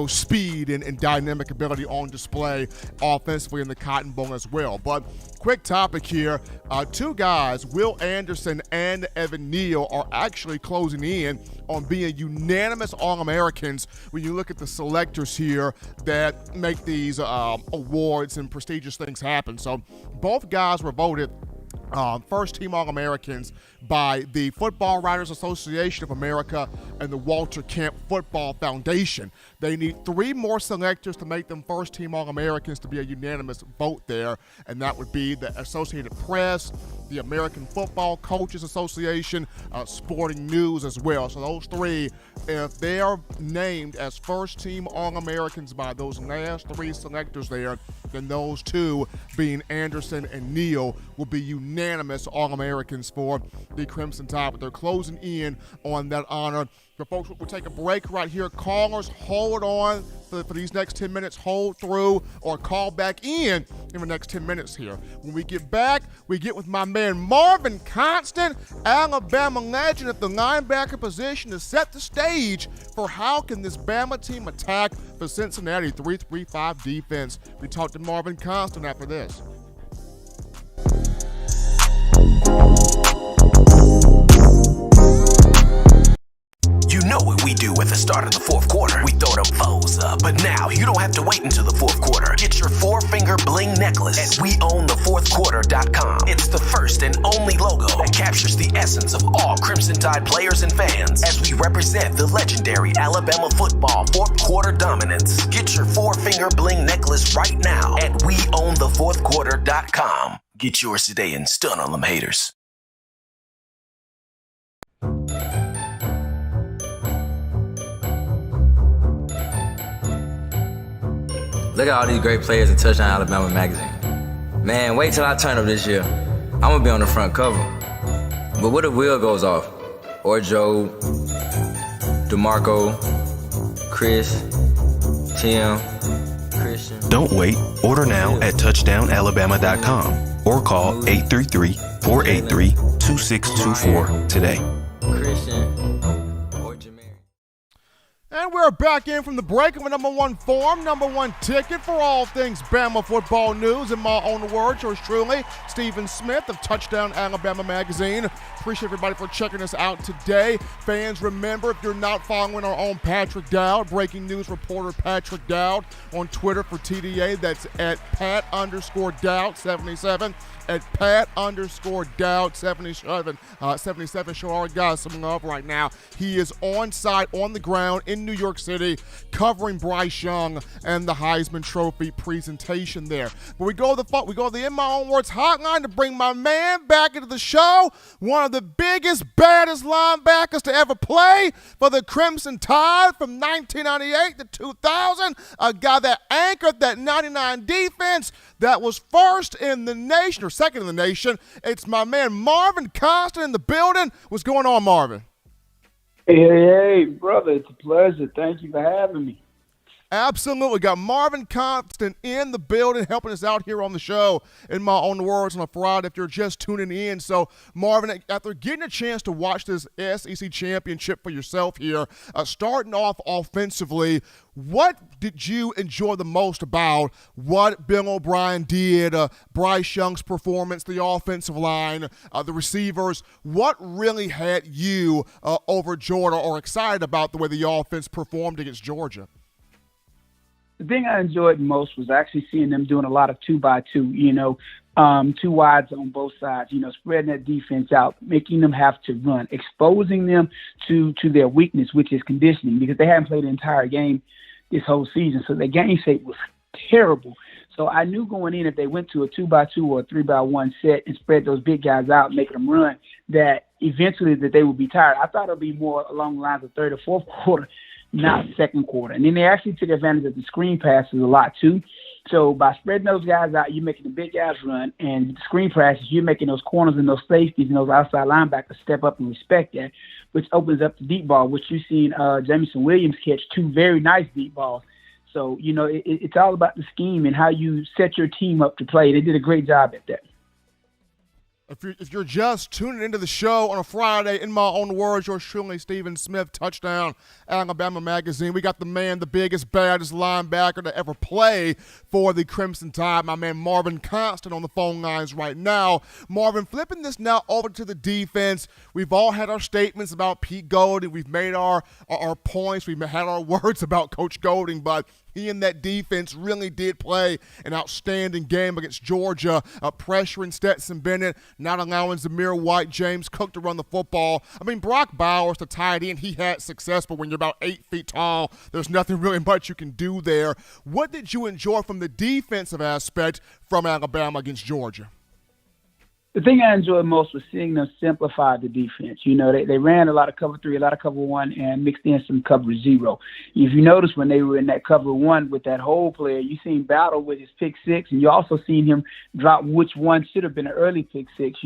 speed and dynamic ability on display offensively in the Cotton Bowl as well. But quick topic here, two guys, Will Anderson and Evan Neal, are actually closing in on being unanimous All-Americans when you look at the selectors here that make these awards and prestigious things happen. So both guys were voted first-team All-Americans by the Football Writers Association of America and the Walter Camp Football Foundation. They need 3 more selectors to make them first-team All-Americans to be a unanimous vote there, and that would be the Associated Press, the American Football Coaches Association, Sporting News as well. So those 3, if they are named as first-team All-Americans by those last 3 selectors there, then those 2, being Anderson and Neal, will be unanimous All-Americans for the Crimson Tide. But they're closing in on that honor. So, folks, we'll take a break right here. Callers, hold on for these next 10 minutes. Hold through or call back in the next 10 minutes here. When we get back, we get with my man Marvin Constant, Alabama legend at the linebacker position, to set the stage for how can this Bama team attack the Cincinnati 3-3-5 defense. We talk to Marvin Constant after this. You know what we do at the start of the fourth quarter. We throw them foes up. But now you don't have to wait until the fourth quarter. Get your 4-finger bling necklace at weownthefourthquarter.com. It's the first and only logo that captures the essence of all Crimson Tide players and fans as we represent the legendary Alabama football fourth quarter dominance. Get your 4-finger bling necklace right now at weownthefourthquarter.com. Get yours today and stun on them haters. Look at all these great players in Touchdown Alabama magazine. Man, wait till I turn up this year. I'm gonna be on the front cover. But what if Will goes off? Or Jobe, DeMarco, Chris, Tim, Christian. Don't wait. Order now at touchdownalabama.com or call 833-483-2624 today. Christian. And we're back in from the break of a number 1 form, number 1 ticket for all things Bama football news. In my own words, yours truly, Stephen Smith of Touchdown Alabama Magazine. Appreciate everybody for checking us out today. Fans, remember, if you're not following our own Patrick Dowd, breaking news reporter Patrick Dowd on Twitter for TDA, that's at Pat_Dowd77. At Pat_Dowd77. Show our guys some love right now. He is on site, on the ground in New York City, covering Bryce Young and the Heisman Trophy presentation there. But we go to the In My Own Words hotline to bring my man back into the show. One of the biggest, baddest linebackers to ever play for the Crimson Tide from 1998 to 2000. A guy that anchored that 99 defense that was first in the nation, or second in the nation. It's my man Marvin Constant in the building. What's going on, Marvin? Hey, brother, it's a pleasure. Thank you for having me. Absolutely. Got Marvin Constant in the building helping us out here on the show, in my own words, on a Friday if you're just tuning in. So, Marvin, after getting a chance to watch this SEC championship for yourself here, starting off offensively, what did you enjoy the most about what Bill O'Brien did, Bryce Young's performance, the offensive line, the receivers? What really had you overjoyed or excited about the way the offense performed against Georgia? The thing I enjoyed most was actually seeing them doing a lot of 2-by-2, two wides on both sides, spreading that defense out, making them have to run, exposing them to their weakness, which is conditioning, because they haven't played the entire game this whole season. So their game shape was terrible. So I knew going in, if they went to a 2-by-2 or a 3-by-1 set and spread those big guys out, making them run, that eventually that they would be tired. I thought it would be more along the lines of third or fourth quarter, not second quarter. And then they actually took advantage of the screen passes a lot too. So by spreading those guys out, you're making the big guys run, and the screen passes, you're making those corners and those safeties and those outside linebackers step up and respect that, which opens up the deep ball, which you've seen Jamison Williams catch 2 very nice deep balls. So, it's all about the scheme and how you set your team up to play. They did a great job at that. If you're just tuning into the show on a Friday, in my own words, yours truly, Stephen Smith, Touchdown Alabama Magazine. We got the man, the biggest, baddest linebacker to ever play for the Crimson Tide, my man Marvin Constant, on the phone lines right now. Marvin, flipping this now over to the defense. We've all had our statements about Pete Golding. We've made our points. We've had our words about Coach Golding, but he and that defense really did play an outstanding game against Georgia, pressuring Stetson Bennett, not allowing Zamir White, James Cook to run the football. I mean, Brock Bowers, the tight end, he had success, but when you're about 8 feet tall, there's nothing really much you can do there. What did you enjoy from the defensive aspect from Alabama against Georgia? The thing I enjoyed most was seeing them simplify the defense. They ran a lot of cover 3, a lot of cover 1, and mixed in some cover 0. If you notice when they were in that cover 1 with that whole player, you seen Battle with his pick 6, and you also seen him drop which one should have been an early pick 6,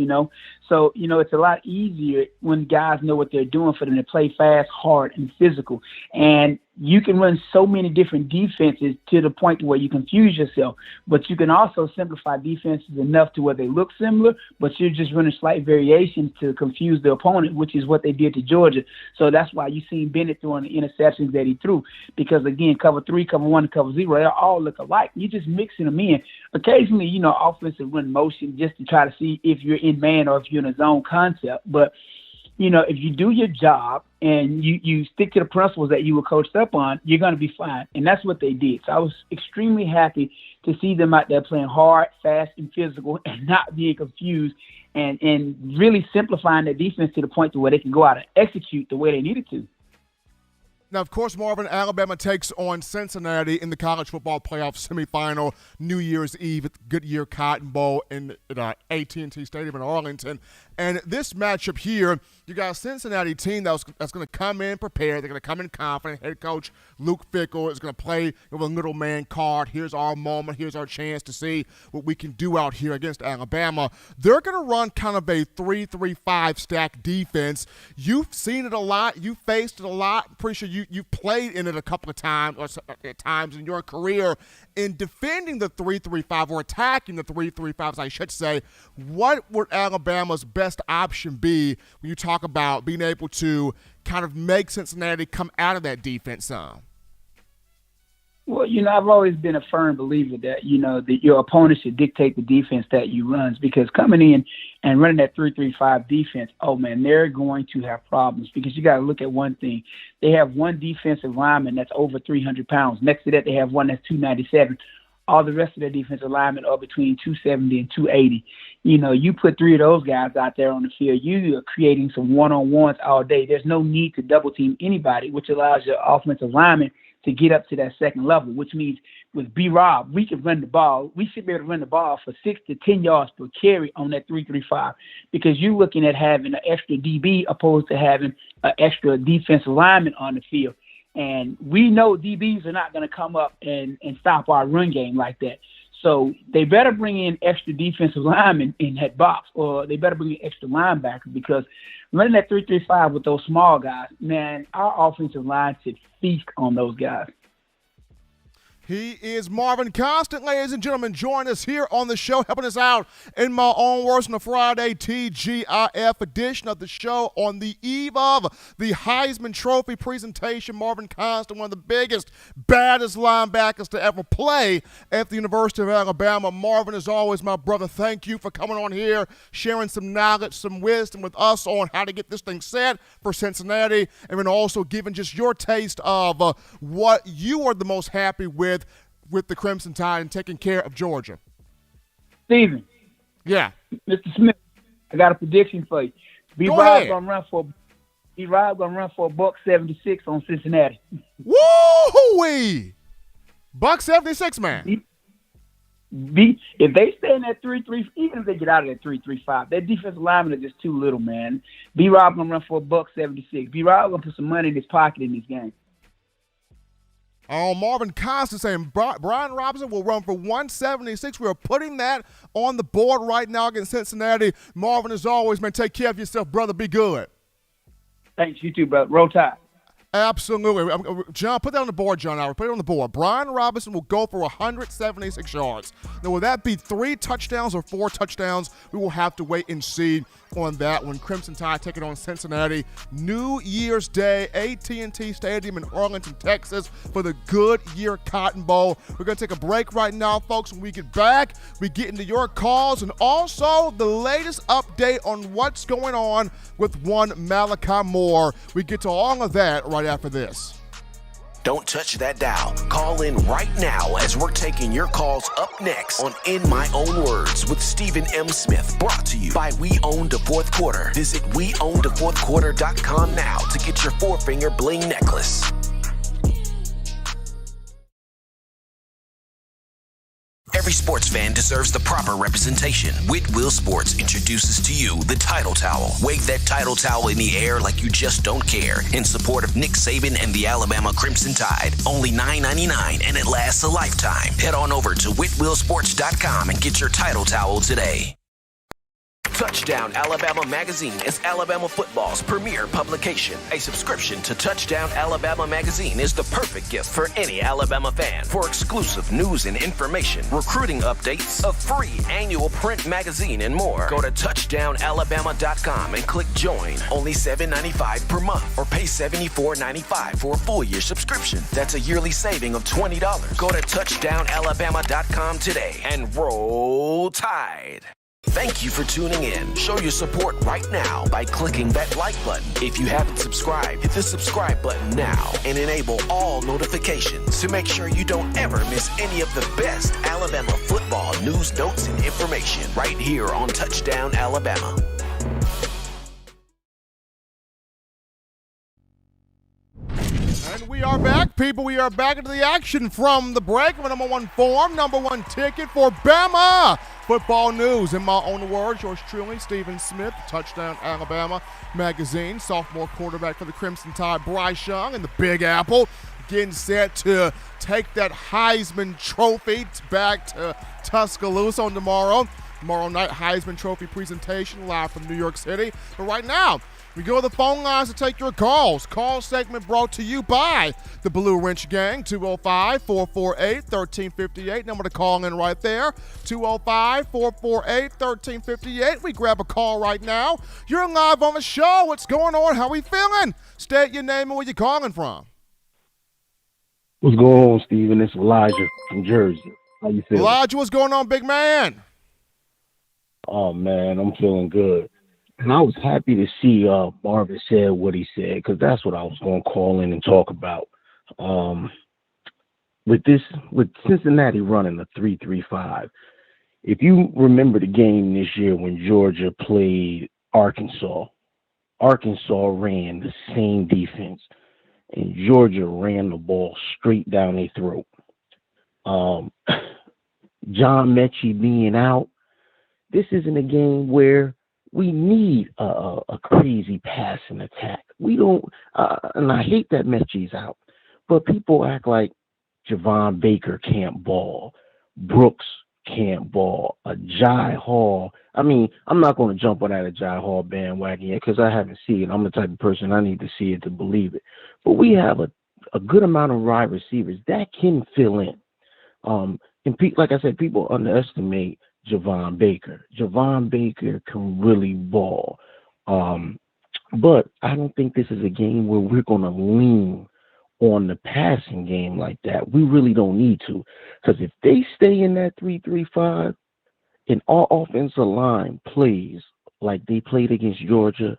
So, it's a lot easier when guys know what they're doing for them to play fast, hard, and physical. And you can run so many different defenses to the point where you confuse yourself, but you can also simplify defenses enough to where they look similar, but you're just running slight variations to confuse the opponent, which is what they did to Georgia. So that's why you seen Bennett throwing the interceptions that he threw, because again, cover 3, cover 1, and cover 0, they all look alike. You're just mixing them in. Occasionally, offensive run motion just to try to see if you're in man or if you're in a zone concept, but if you do your job and you stick to the principles that you were coached up on, you're going to be fine. And that's what they did. So I was extremely happy to see them out there playing hard, fast, and physical and not being confused and really simplifying their defense to the point to where they can go out and execute the way they needed to. Now, of course, Marvin, Alabama takes on Cincinnati in the college football playoff semifinal New Year's Eve at the Goodyear Cotton Bowl in AT&T Stadium in Arlington. And this matchup here, you got a Cincinnati team that's going to come in prepared. They're going to come in confident. Head coach Luke Fickell is going to play with a little man card. Here's our moment. Here's our chance to see what we can do out here against Alabama. They're going to run kind of a 3-3-5 stack defense. You've seen it a lot. You've faced it a lot. I'm pretty sure you've played in it a couple of times or at times in your career. In defending the 3-3-5 or attacking the 3-3-5s, I should say, what would Alabama's best option be when you talk about being able to kind of make Cincinnati come out of that defense zone? Well, I've always been a firm believer that, that your opponent should dictate the defense that you runs, because coming in and running that 3-3-5 defense, oh, man, they're going to have problems, because you got to look at one thing. They have one defensive lineman that's over 300 pounds. Next to that, they have one that's 297. All the rest of their defensive linemen are between 270 and 280. You put 3 of those guys out there on the field, you are creating some one-on-ones all day. There's no need to double-team anybody, which allows your offensive linemen to get up to that second level, which means with B-Rob, we can run the ball. We should be able to run the ball for 6 to 10 yards per carry on that 3-3-5, because you're looking at having an extra DB opposed to having an extra defensive lineman on the field. And we know DBs are not going to come up and stop our run game like that. So they better bring in extra defensive linemen in that box, or they better bring in extra linebackers, because running that 3-3-5 with those small guys, man, our offensive line should feast on those guys. He is Marvin Constant, ladies and gentlemen. Join us here on the show, helping us out in my own words on the Friday TGIF edition of the show on the eve of the Heisman Trophy presentation. Marvin Constant, one of the biggest, baddest linebackers to ever play at the University of Alabama. Marvin, as always, my brother, thank you for coming on here, sharing some knowledge, some wisdom with us on how to get this thing set for Cincinnati, and then also giving just your taste of what you are the most happy with the Crimson Tide and taking care of Georgia. Steven. Yeah. Mr. Smith, I got a prediction for you. B-Rob gonna run for $1.76 on Cincinnati. Woo-wee! $1.76, man. If they stay in that 3-3, even if they get out of that 3-3-5, their defensive linemen are just too little, man. B-Rob gonna run for $1.76. B-Rob gonna put some money in his pocket in this game. Marvin Constant saying Brian Robinson will run for 176. We are putting that on the board right now against Cincinnati. Marvin, as always, man, take care of yourself, brother. Be good. Thanks. You too, brother. Roll Tide. Absolutely. John, put that on the board, John. I will put it on the board. Brian Robinson will go for 176 yards. Now, will that be 3 touchdowns or 4 touchdowns? We will have to wait and see on that one. Crimson Tide taking on Cincinnati. New Year's Day, AT&T Stadium in Arlington, Texas for the Goodyear Cotton Bowl. We're going to take a break right now, folks. When we get back, we get into your calls and also the latest update on what's going on with one Malachi Moore. We get to all of that right after this. Don't touch that dial. Call in right now as we're taking your calls up next on In My Own Words with Stephen M. Smith. Brought to you by We Own the Fourth Quarter. Visit WeOwnTheFourthQuarter.com now to get your 4-finger bling necklace. Every sports fan deserves the proper representation. Whitwell Sports introduces to you the Title Towel. Wave that Title Towel in the air like you just don't care in support of Nick Saban and the Alabama Crimson Tide. Only $9.99 and it lasts a lifetime. Head on over to WhitwellSports.com and get your Title Towel today. Touchdown Alabama Magazine is Alabama football's premier publication. A subscription to Touchdown Alabama Magazine is the perfect gift for any Alabama fan. For exclusive news and information, recruiting updates, a free annual print magazine, and more, go to touchdownalabama.com and click join. Only $7.95 per month, or pay $74.95 for a full year subscription. That's a yearly saving of $20. Go to touchdownalabama.com today and roll Tide. Thank you for tuning in. Show your support right now by clicking that like button. If you haven't subscribed, hit the subscribe button now and enable all notifications to make sure you don't ever miss any of the best Alabama football news, notes, and information right here on Touchdown Alabama. And we are back, people. We are back into the action from the break with number one form, number one ticket for Bama football news. In my own words, yours truly, Stephen Smith, Touchdown Alabama Magazine, sophomore quarterback for the Crimson Tide, Bryce Young, and the Big Apple, getting set to take that Heisman Trophy back to Tuscaloosa on tomorrow night, Heisman Trophy presentation live from New York City. But right now, we go to the phone lines to take your calls. Call segment brought to you by the Blue Wrench Gang, 205-448-1358. Number to call in right there, 205-448-1358. We grab a call right now. You're live on the show. What's going on? How we feeling? State your name and where you calling from. What's going on, Steven? It's Elijah from Jersey. How you feeling? Elijah, what's going on, big man? Oh, man, I'm feeling good. And I was happy to see Marvin said what he said, because that's what I was going to call in and talk about. With Cincinnati running the 3-3-5, if you remember the game this year when Georgia played Arkansas ran the same defense, and Georgia ran the ball straight down their throat. John Mechie being out, this isn't a game where we need a crazy passing attack. We don't, and I hate that Mechie's out, but people act like Javon Baker can't ball. Brooks can't ball. A Jai Hall. I mean, I'm not going to jump on that Jai Hall bandwagon yet because I haven't seen it. I'm the type of person I need to see it to believe it. But we have a good amount of wide receivers that can fill in. Like I said, people underestimate Javon Baker. Javon Baker can really ball. But I don't think this is a game where we're going to lean on the passing game like that. We really don't need to. Because if they stay in that 3-3-5 and our offensive line plays like they played against Georgia,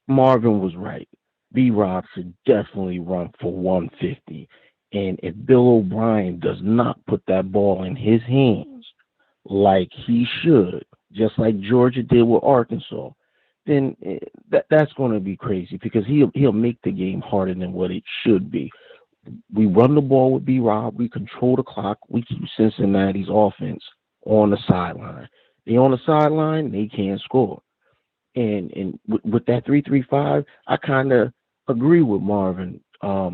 Marvin was right. B-Rob should definitely run for 150. And if Bill O'Brien does not put that ball in his hands like he should, just like Georgia did with Arkansas, then that's going to be crazy because he'll make the game harder than what it should be. We run the ball with B-Rob. We control the clock. We keep Cincinnati's offense on the sideline. They on the sideline, they can't score. And with that 3-3-5, I kind of agree with Marvin. I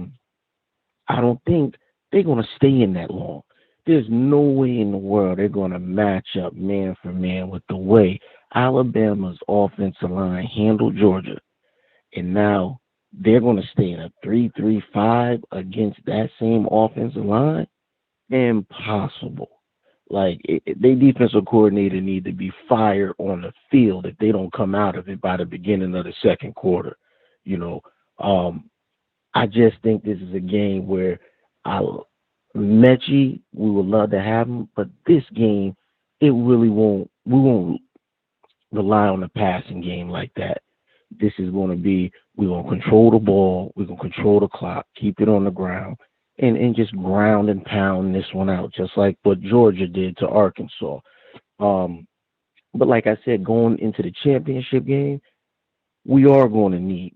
don't think they're going to stay in that long. There's no way in the world they're going to match up man for man with the way Alabama's offensive line handled Georgia. And now they're going to stay in a 3-3-5 against that same offensive line? Impossible. Like, their defensive coordinator need to be fired on the field if they don't come out of it by the beginning of the second quarter. You know, I just think this is a game where Mechie, we would love to have him, but this game, we won't rely on the passing game like that. This is going to be, we're going to control the ball, we're going to control the clock, keep it on the ground, and just ground and pound this one out, just like what Georgia did to Arkansas. But like I said, going into the championship game, we are going to need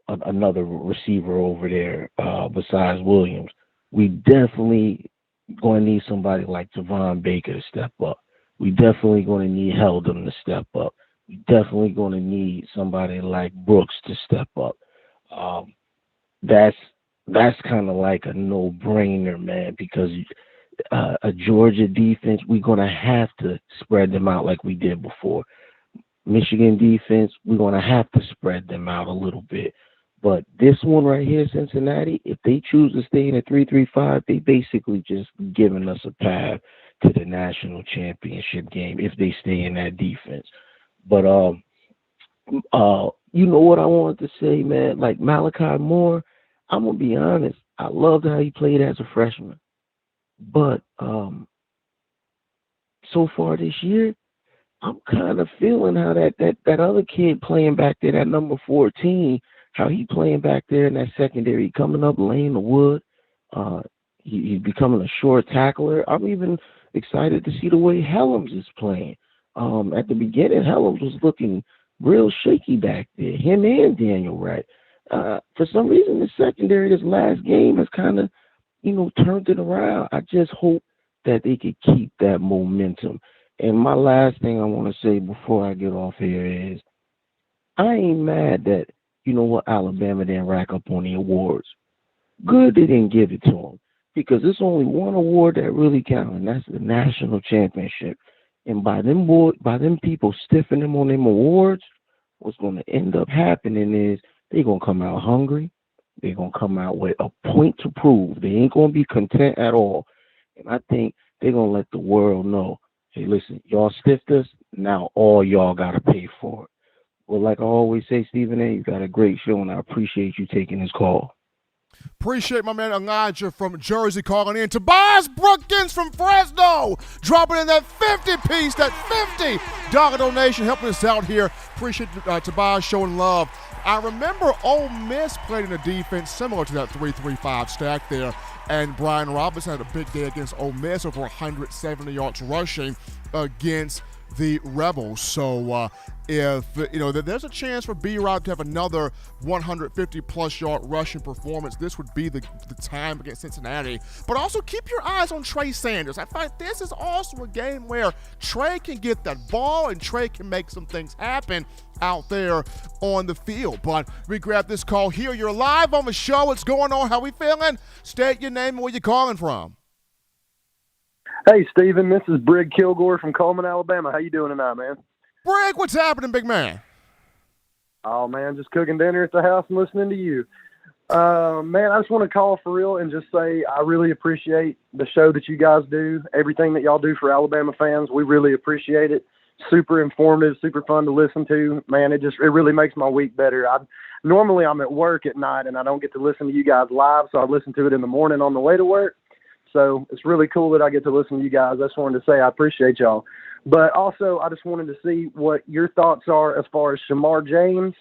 another receiver over there besides Williams. We definitely going to need somebody like Javon Baker to step up. We definitely going to need Heldon to step up. We definitely going to need somebody like Brooks to step up. That's kind of like a no-brainer, man, because a Georgia defense, we're going to have to spread them out like we did before. Michigan defense, we're going to have to spread them out a little bit. But this one right here, Cincinnati, if they choose to stay in a 3-3-5, they basically just giving us a path to the national championship game if they stay in that defense. But you know what I wanted to say, man? Like Malachi Moore, I'm gonna be honest. I loved how he played as a freshman, but so far this year, I'm kind of feeling how that other kid playing back there, that number 14. How he playing back there in that secondary, coming up, laying the wood. He's becoming a short tackler. I'm even excited to see the way Helms is playing. At the beginning, Helms was looking real shaky back there, him and Daniel Wright. For some reason, the secondary this last game has kind of, turned it around. I just hope that they could keep that momentum. And my last thing I want to say before I get off here is I ain't mad that, Alabama didn't rack up on the awards. Good they didn't give it to them because there's only one award that really counts, and that's the national championship. And by them people stiffing them on them awards, what's going to end up happening is they're going to come out hungry. They're going to come out with a point to prove. They ain't going to be content at all. And I think they're going to let the world know, hey, listen, y'all stiffed us. Now all y'all got to pay for it. Well, like I always say, Stephen A., you got a great show, and I appreciate you taking this call. Appreciate my man Elijah from Jersey calling in. Tobias Brookins from Fresno dropping in that 50-piece, that $50 donation, helping us out here. Appreciate Tobias showing love. I remember Ole Miss played in a defense similar to that 3-3-5 stack there, and Brian Robinson had a big day against Ole Miss, over 170 yards rushing against the Rebels. So if there's a chance for B-Rob to have another 150-plus yard rushing performance, this would be the time against Cincinnati. But also keep your eyes on Trey Sanders. I find this is also a game where Trey can get that ball and Trey can make some things happen out there on the field. But we grab this call here. You're live on the show. What's going on? How we feeling? State your name and where you're calling from. Hey, Stephen, this is Brig Kilgore from Coleman, Alabama. How you doing tonight, man? Brig, what's happening, big man? Oh, man, just cooking dinner at the house and listening to you. Man, I just want to call for real and just say I really appreciate the show that you guys do, everything that y'all do for Alabama fans. We really appreciate it. Super informative, super fun to listen to. Man, it really makes my week better. Normally I'm at work at night and I don't get to listen to you guys live, so I listen to it in the morning on the way to work. So it's really cool that I get to listen to you guys. I just wanted to say I appreciate y'all. But also I just wanted to see what your thoughts are as far as Shamar James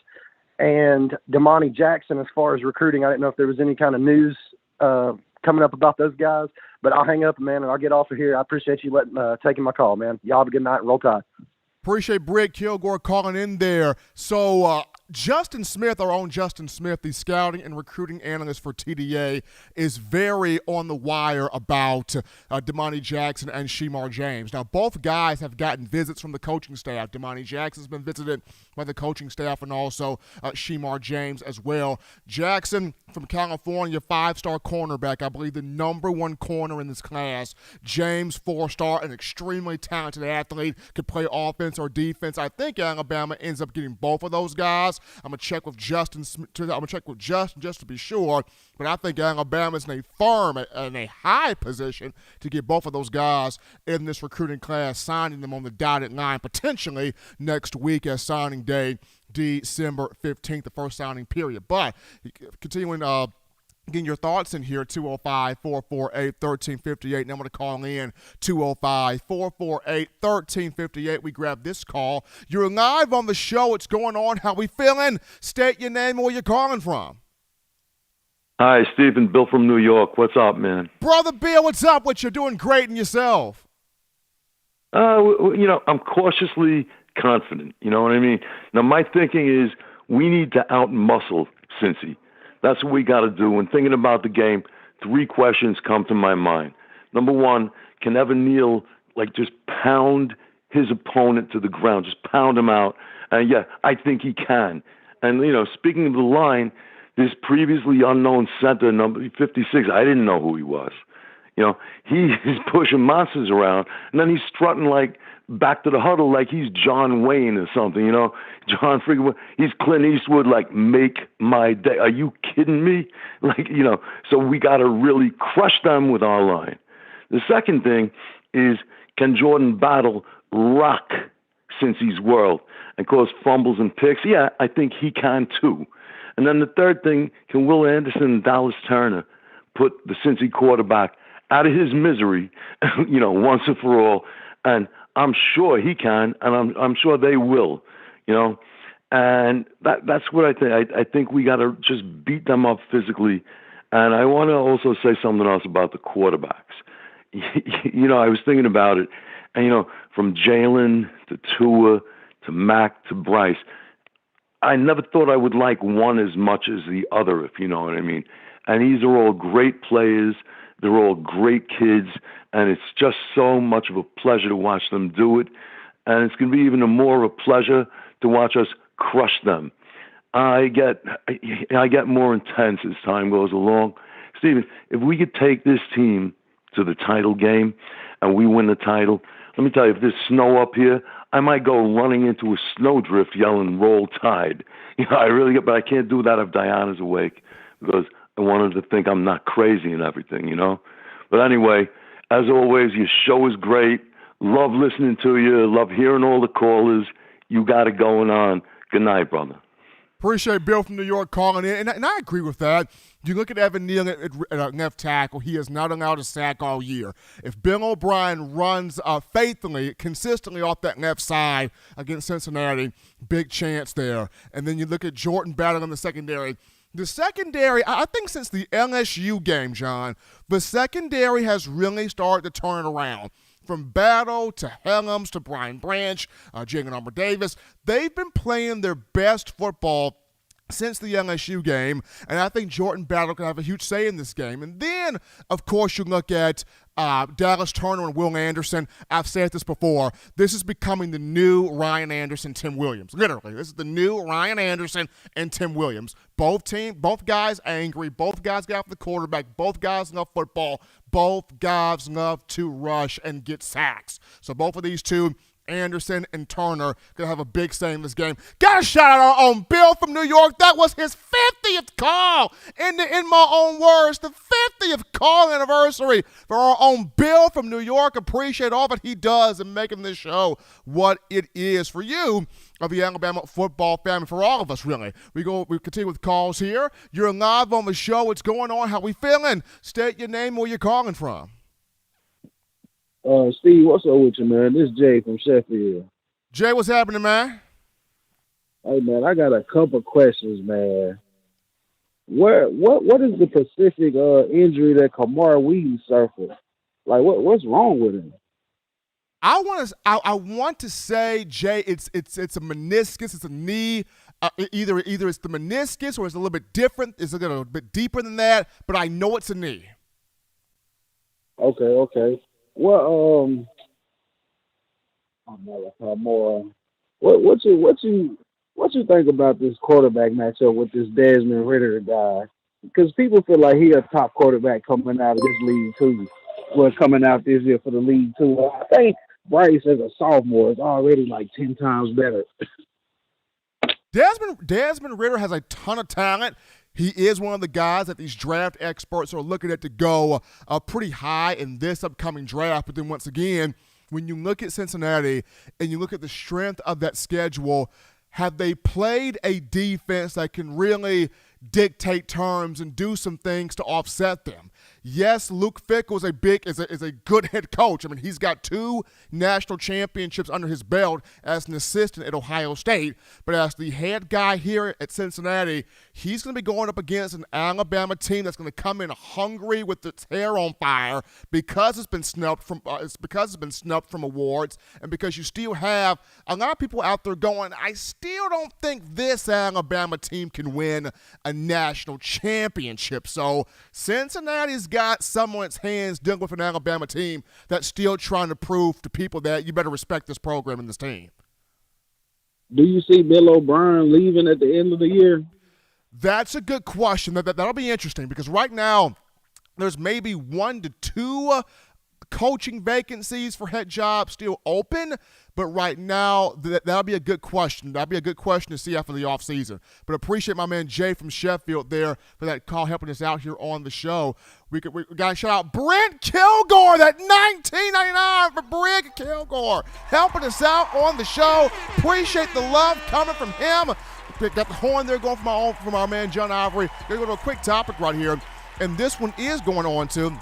and Damani Jackson as far as recruiting. I didn't know if there was any kind of news coming up about those guys. But I'll hang up, man, and I'll get off of here. I appreciate you taking my call, man. Y'all have a good night and roll tide. Appreciate Brig Kilgore calling in there. So Justin Smith, our own Justin Smith, the scouting and recruiting analyst for TDA, is very on the wire about Damani Jackson and Shamar James. Now, both guys have gotten visits from the coaching staff. Damani Jackson's been visited by the coaching staff and also Shamar James as well. Jackson from California, 5-star cornerback, I believe the number 1 corner in this class. James, 4-star, an extremely talented athlete, could play offense or defense. I think Alabama ends up getting both of those guys. I'm gonna check with Justin. I'm gonna check with Justin just to be sure. But I think Alabama's in a firm and a high position to get both of those guys in this recruiting class, signing them on the dotted line potentially next week as signing day, December 15th, the first signing period. But continuing. Getting your thoughts in here, 205-448-1358. Now I'm going to call in 205-448-1358. We grab this call. You're live on the show. What's going on? How we feeling? State your name and where you're calling from. Hi, Stephen. Bill from New York. What's up, man? Brother Bill, what's up? What you're doing great in yourself? I'm cautiously confident. You know what I mean? Now, my thinking is we need to out-muscle Cincy. That's what we got to do. When thinking about the game, 3 questions come to my mind. Number 1, can Evan Neal just pound his opponent to the ground, just pound him out? And yeah, I think he can. And speaking of the line, this previously unknown center, number 56, I didn't know who he was. He is pushing monsters around, and then he's strutting back to the huddle like he's John Wayne or something, John freaking, he's Clint Eastwood, make my day. Are you kidding me? So we got to really crush them with our line. The second thing is, can Jordan Battle rock Cincy's world and cause fumbles and picks? Yeah, I think he can too. And then the third thing, can Will Anderson and Dallas Turner put the Cincy quarterback out of his misery, once and for all? And I'm sure he can, and I'm sure they will, and that's what I think. I think we got to just beat them up physically. And I want to also say something else about the quarterbacks. I was thinking about it, and from Jalen to Tua to Mac to Bryce, I never thought I would like one as much as the other, if you know what I mean. And these are all great players. They're all great kids, and it's just so much of a pleasure to watch them do it. And it's going to be even more of a pleasure to watch us crush them. I get more intense as time goes along. Stephen, if we could take this team to the title game and we win the title, let me tell you, if there's snow up here, I might go running into a snowdrift yelling, "Roll Tide." I really get, but I can't do that if Diana's awake because I wanted to think I'm not crazy and everything, But anyway, as always, your show is great. Love listening to you. Love hearing all the callers. You got it going on. Good night, brother. Appreciate Bill from New York calling in, and I agree with that. You look at Evan Neal at left tackle, he is not allowed a sack all year. If Bill O'Brien runs faithfully, consistently off that left side against Cincinnati, big chance there. And then you look at Jordan Battle in the secondary. The secondary, I think since the LSU game, John, the secondary has really started to turn around. From Battle to Helms to Brian Branch, Jalen Armour Davis, they've been playing their best football since the LSU game, and I think Jordan Battle can have a huge say in this game. And then, of course, you look at Dallas Turner and Will Anderson. I've said this before. This is becoming the new Ryan Anderson, Tim Williams. Literally, this is the new Ryan Anderson and Tim Williams. Both guys angry. Both guys got off the quarterback. Both guys love football. both guys love to rush and get sacks. So both of these two, Anderson and Turner, going to have a big say in this game. Got a shout out our own Bill from New York. That was his 50th call. In my own words, the 50th call anniversary for our own Bill from New York. Appreciate all that he does in making this show what it is for you of the Alabama football family, for all of us, really. We continue with calls here. You're live on the show. What's going on? How we feeling? State your name, where you're calling from. Steve, what's up with you, man? This is Jay from Sheffield. Jay, what's happening, man? Hey, man, I got a couple questions, man. What is the specific injury that Kamar Wheaton suffered? Like, what's wrong with him? I want to say, Jay, it's a meniscus, it's a knee. Either it's the meniscus or it's a little bit different. It's a little bit deeper than that, but I know it's a knee. Okay. Well, what you think about this quarterback matchup with this Desmond Ridder guy? Because people feel like he a top quarterback coming out of this league too. Well, coming out this year for the league too. I think Bryce as a sophomore is already like 10 times better. Desmond Ridder has a ton of talent. He is one of the guys that these draft experts are looking at to go pretty high in this upcoming draft. But then once again, when you look at Cincinnati and you look at the strength of that schedule, have they played a defense that can really dictate terms and do some things to offset them? Yes, Luke Fickell is a good head coach. I mean, he's got 2 national championships under his belt as an assistant at Ohio State. But as the head guy here at Cincinnati, he's going to be going up against an Alabama team that's going to come in hungry with its hair on fire because it's been snubbed from awards, and because you still have a lot of people out there going, I still don't think this Alabama team can win a national championship. So Cincinnati's got someone's hands dealing with an Alabama team that's still trying to prove to people that you better respect this program and this team. Do you see Bill O'Brien leaving at the end of the year? That's a good question. That'll be interesting because right now there's maybe 1 to 2 coaching vacancies for head jobs still open, but right now that'll be a good question. That'll be a good question to see after the offseason. But appreciate my man Jay from Sheffield there for that call, helping us out here on the show. We got to shout out Brent Kilgore, that $19.99 for Brent Kilgore, helping us out on the show. Appreciate the love coming from him. Got the horn there going from our man John Ivory. We're going to go to a quick topic right here, and this one is going on to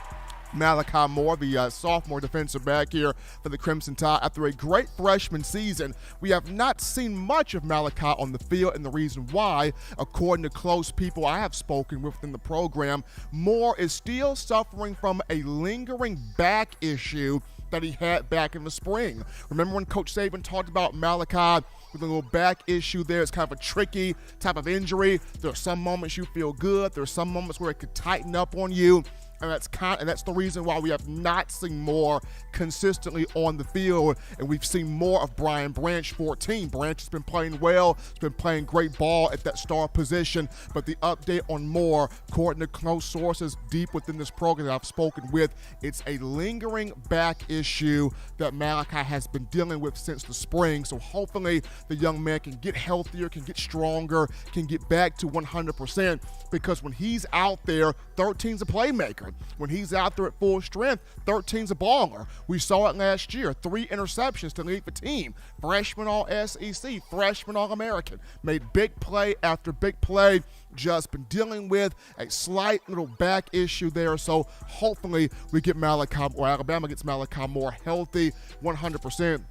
Malachi Moore, the sophomore defensive back here for the Crimson Tide. After a great freshman season, we have not seen much of Malachi on the field, and the reason why, according to close people I have spoken with in the program, Moore is still suffering from a lingering back issue that he had back in the spring. Remember when Coach Saban talked about Malachi with a little back issue there? It's kind of a tricky type of injury. There are some moments you feel good. There are some moments where it could tighten up on you. And that's the reason why we have not seen Moore consistently on the field, and we've seen more of Brian Branch 14. Branch has been playing well, has been playing great ball at that star position, but the update on Moore, according to close sources deep within this program that I've spoken with, it's a lingering back issue that Malachi has been dealing with since the spring. So hopefully the young man can get healthier, can get stronger, can get back to 100%, because when he's out there, 13's a playmaker. When he's out there at full strength, 13's a baller. We saw it last year. 3 interceptions to lead the team. Freshman All-SEC, freshman All-American. Made big play after big play. Just been dealing with a slight little back issue there. So hopefully we get Alabama gets Malachi Moore healthy 100%.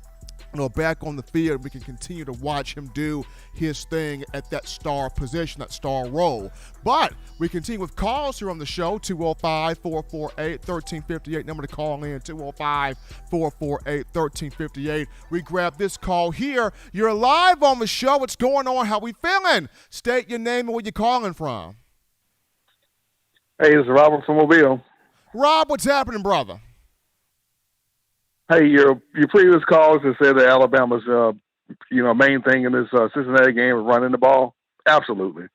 Back on the field, we can continue to watch him do his thing at that star position, that star role. But we continue with calls here on the show, 205-448-1358. Number to call in, 205-448-1358. We grab this call here. You're live on the show. What's going on? How we feeling? State your name and where you're calling from. Hey, this is Robert from Mobile. Rob, what's happening, brother? Hey, your previous calls have said that Alabama's main thing in this Cincinnati game is running the ball. Absolutely.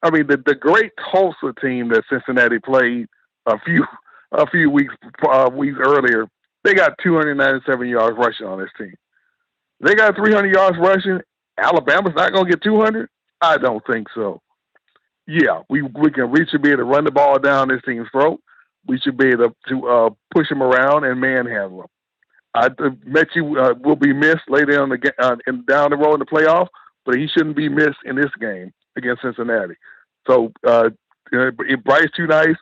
I mean, the great Tulsa team that Cincinnati played a few a few weeks earlier, they got 297 yards rushing on this team. They got 300 yards rushing. Alabama's not going to get 200? I don't think so. Yeah, we should be able to run the ball down this team's throat. We should be able to push them around and manhandle them. I bet you will be missed later down the road in the playoff, but he shouldn't be missed in this game against Cincinnati. So Bryce too nice.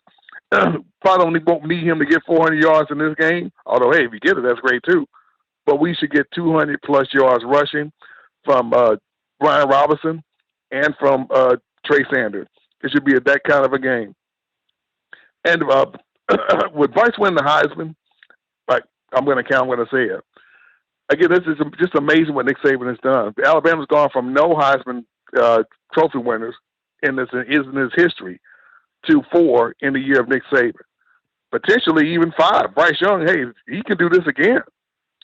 Probably won't need him to get 400 yards in this game. Although, hey, if you get it, that's great too. But we should get 200-plus yards rushing from Brian Robinson and from Trey Sanders. It should be that kind of a game. And with Bryce winning the Heisman, I'm going to say it. Again, this is just amazing what Nick Saban has done. Alabama's gone from no Heisman Trophy winners in his history to 4 in the year of Nick Saban. Potentially even 5. Bryce Young, hey, he can do this again.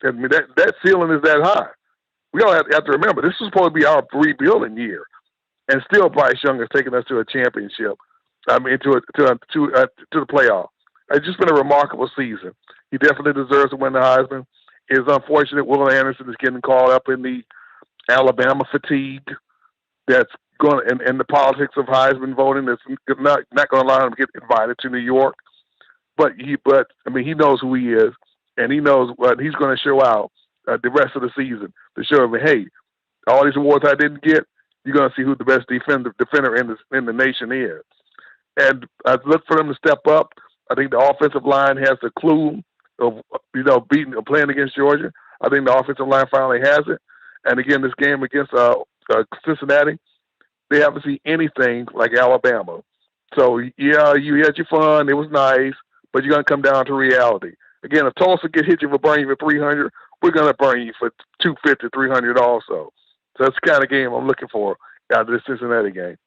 I mean, that ceiling is that high. We all have to remember, this is supposed to be our rebuilding year. And still Bryce Young has taken us to a championship. I mean, to the playoff. It's just been a remarkable season. He definitely deserves to win the Heisman. It's unfortunate Will Anderson is getting caught up in the Alabama fatigue that's going and the politics of Heisman voting that's not going to allow him to get invited to New York. But he knows who he is, and he knows what he's going to show out the rest of the season to show him, hey, all these awards I didn't get, you're going to see who the best defender in the nation is. And I look for them to step up. I think the offensive line has the clue of playing against Georgia. I think the offensive line finally has it. And again, this game against Cincinnati, they haven't seen anything like Alabama. So yeah, you had your fun. It was nice, but you're gonna come down to reality. Again, if Tulsa hit you for burning you for 300, we're gonna burn you for 250, 300 also. So that's the kind of game I'm looking for out of this Cincinnati game.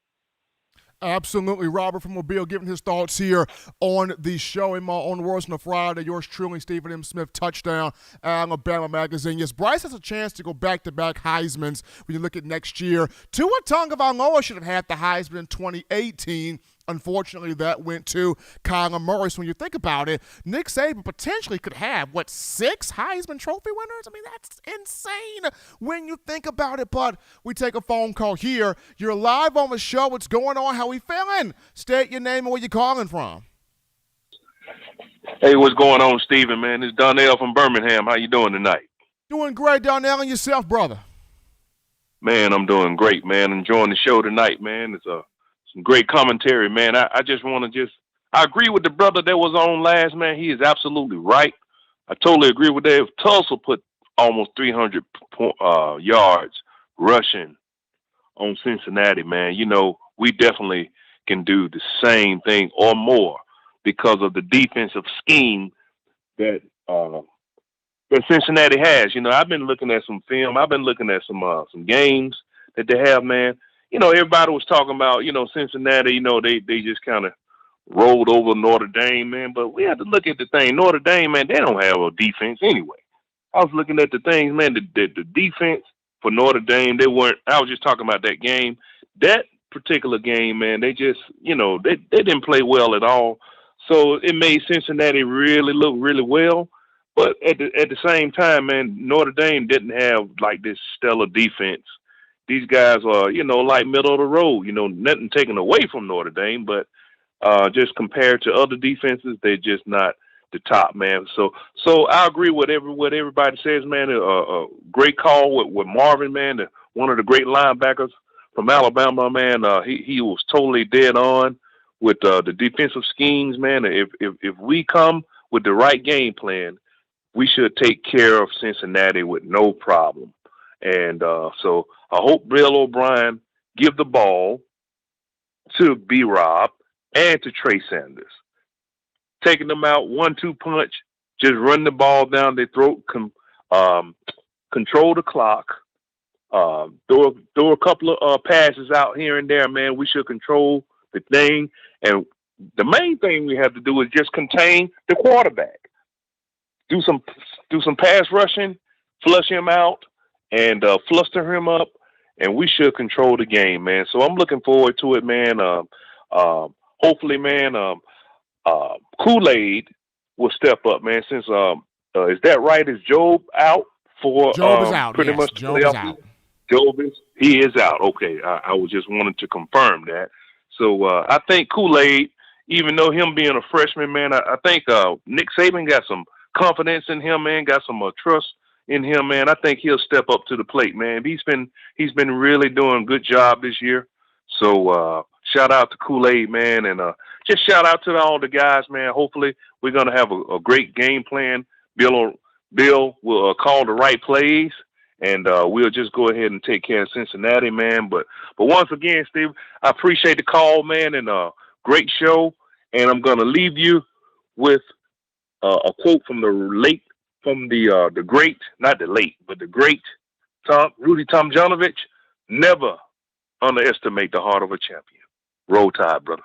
Absolutely. Robert from Mobile giving his thoughts here on the show. In my own words on a Friday, yours truly, Stephen M. Smith, Touchdown, Alabama Magazine. Yes, Bryce has a chance to go back-to-back Heismans when you look at next year. Tua Tagovailoa should have had the Heisman in 2018. Unfortunately, that went to Kyler Murray. So when you think about it, Nick Saban potentially could have, 6 Heisman Trophy winners? I mean, that's insane when you think about it. But we take a phone call here. You're live on the show. What's going on? How we feeling? State your name and where you calling from. Hey, what's going on, Stephen, man? It's Donnell from Birmingham. How you doing tonight? Doing great, Donnell, and yourself, brother. Man, I'm doing great, man. Enjoying the show tonight, man. It's some great commentary, man. I just want to I agree with the brother that was on last, man. He is absolutely right. I totally agree with that. If Tulsa put almost 300 yards rushing on Cincinnati, man, we definitely can do the same thing or more because of the defensive scheme that Cincinnati has. I've been looking at some film. I've been looking at some games that they have, man. Everybody was talking about, Cincinnati, they just kind of rolled over Notre Dame, man. But we have to look at the thing. Notre Dame, man, they don't have a defense anyway. I was looking at the things, man, the defense for Notre Dame, I was just talking about that game. That particular game, man, they just, they didn't play well at all. So it made Cincinnati really look really well. But at the same time, man, Notre Dame didn't have like this stellar defense. These guys are, like middle of the road, nothing taken away from Notre Dame, but just compared to other defenses, they're just not the top, man. So I agree with what everybody says, man. A great call with Marvin, man, one of the great linebackers from Alabama, man. He was totally dead on with the defensive schemes, man. If we come with the right game plan, we should take care of Cincinnati with no problem. And so I hope Bill O'Brien give the ball to B-Rob and to Trey Sanders. Taking them out 1-2 punch, just run the ball down their throat, control the clock, throw a couple of passes out here and there, man. We should control the thing. And the main thing we have to do is just contain the quarterback. Do some pass rushing, flush him out, and fluster him up, and we should control the game, man. So I'm looking forward to it, man. Hopefully, man, Kool-Aid will step up, man. Since is that right? Is Jobe out for Jobe is out. pretty Yes, much Jobe is out. Jobe he is out. Okay, I was just wanting to confirm that. So I think Kool-Aid, even though him being a freshman, man, I think Nick Saban got some confidence in him, man, got some trust in him, man. I think he'll step up to the plate, man. He's been really doing a good job this year. So shout out to Kool-Aid, man, and just shout out to all the guys, man. Hopefully we're gonna have a great game plan. Bill will call the right plays. And we'll just go ahead and take care of Cincinnati, man. But once again, Steve, I appreciate the call, man, and great show. And I'm gonna leave you with a quote from the great, not the late, but the great Rudy Tomjanovich. Never underestimate the heart of a champion. Roll Tide, brother.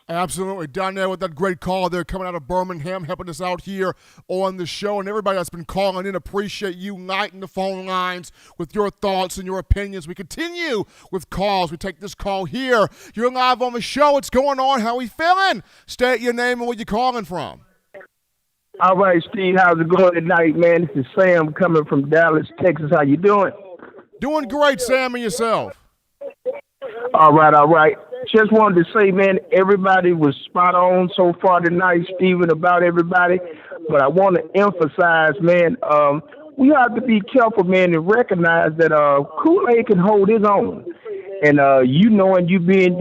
Absolutely. Down there with that great call there coming out of Birmingham, helping us out here on the show. And everybody that's been calling in, appreciate you lighting the phone lines with your thoughts and your opinions. We continue with calls. We take this call here. You're live on the show. What's going on? How we feeling? State your name and where you're calling from. All right, Steve. How's it going tonight, man? This is Sam coming from Dallas, Texas. How you doing? Doing great, Sam, and yourself. All right. Just wanted to say, man, everybody was spot on so far tonight, Steven, about everybody. But I want to emphasize, man, we have to be careful, man, and recognize that Kool-Aid can hold his own. And and you being,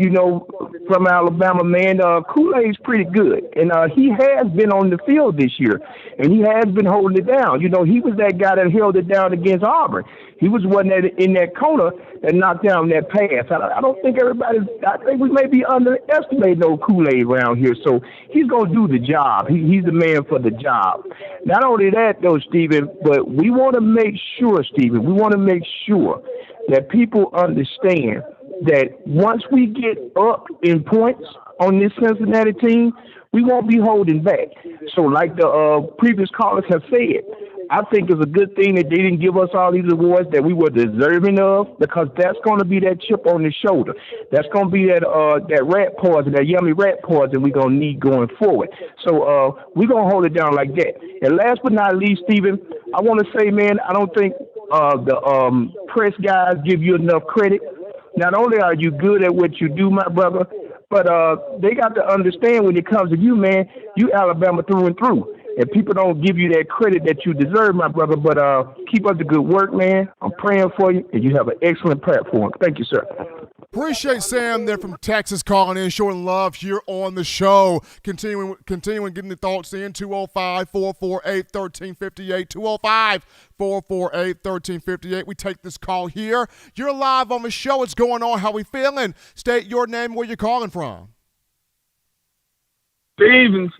from Alabama, man, Kool-Aid's pretty good. And he has been on the field this year, and he has been holding it down. He was that guy that held it down against Auburn. He was one that in that corner that knocked down that pass. I don't think I think we may be underestimating old Kool-Aid around here. So he's going to do the job. He's the man for the job. Not only that, though, Stephen, but we want to make sure, that people understand that once we get up in points on this Cincinnati team, we won't be holding back. So like the previous callers have said, I think it's a good thing that they didn't give us all these awards that we were deserving of, because that's going to be that chip on the shoulder. That's going to be that rat poison, that yummy rat poison we're going to need going forward. So we're going to hold it down like that. And last but not least, Stephen, I want to say, man, I don't think the press guys give you enough credit. Not only are you good at what you do, my brother, but they got to understand when it comes to you, man, you Alabama through and through. And people don't give you that credit that you deserve, my brother. But keep up the good work, man. I'm praying for you, and you have an excellent platform. Thank you, sir. Appreciate Sam there from Texas calling in, showing love here on the show. Continuing getting the thoughts in, 205-448-1358, 205-448-1358. We take this call here. You're live on the show. What's going on? How we feeling? State your name and where you're calling from. Steven.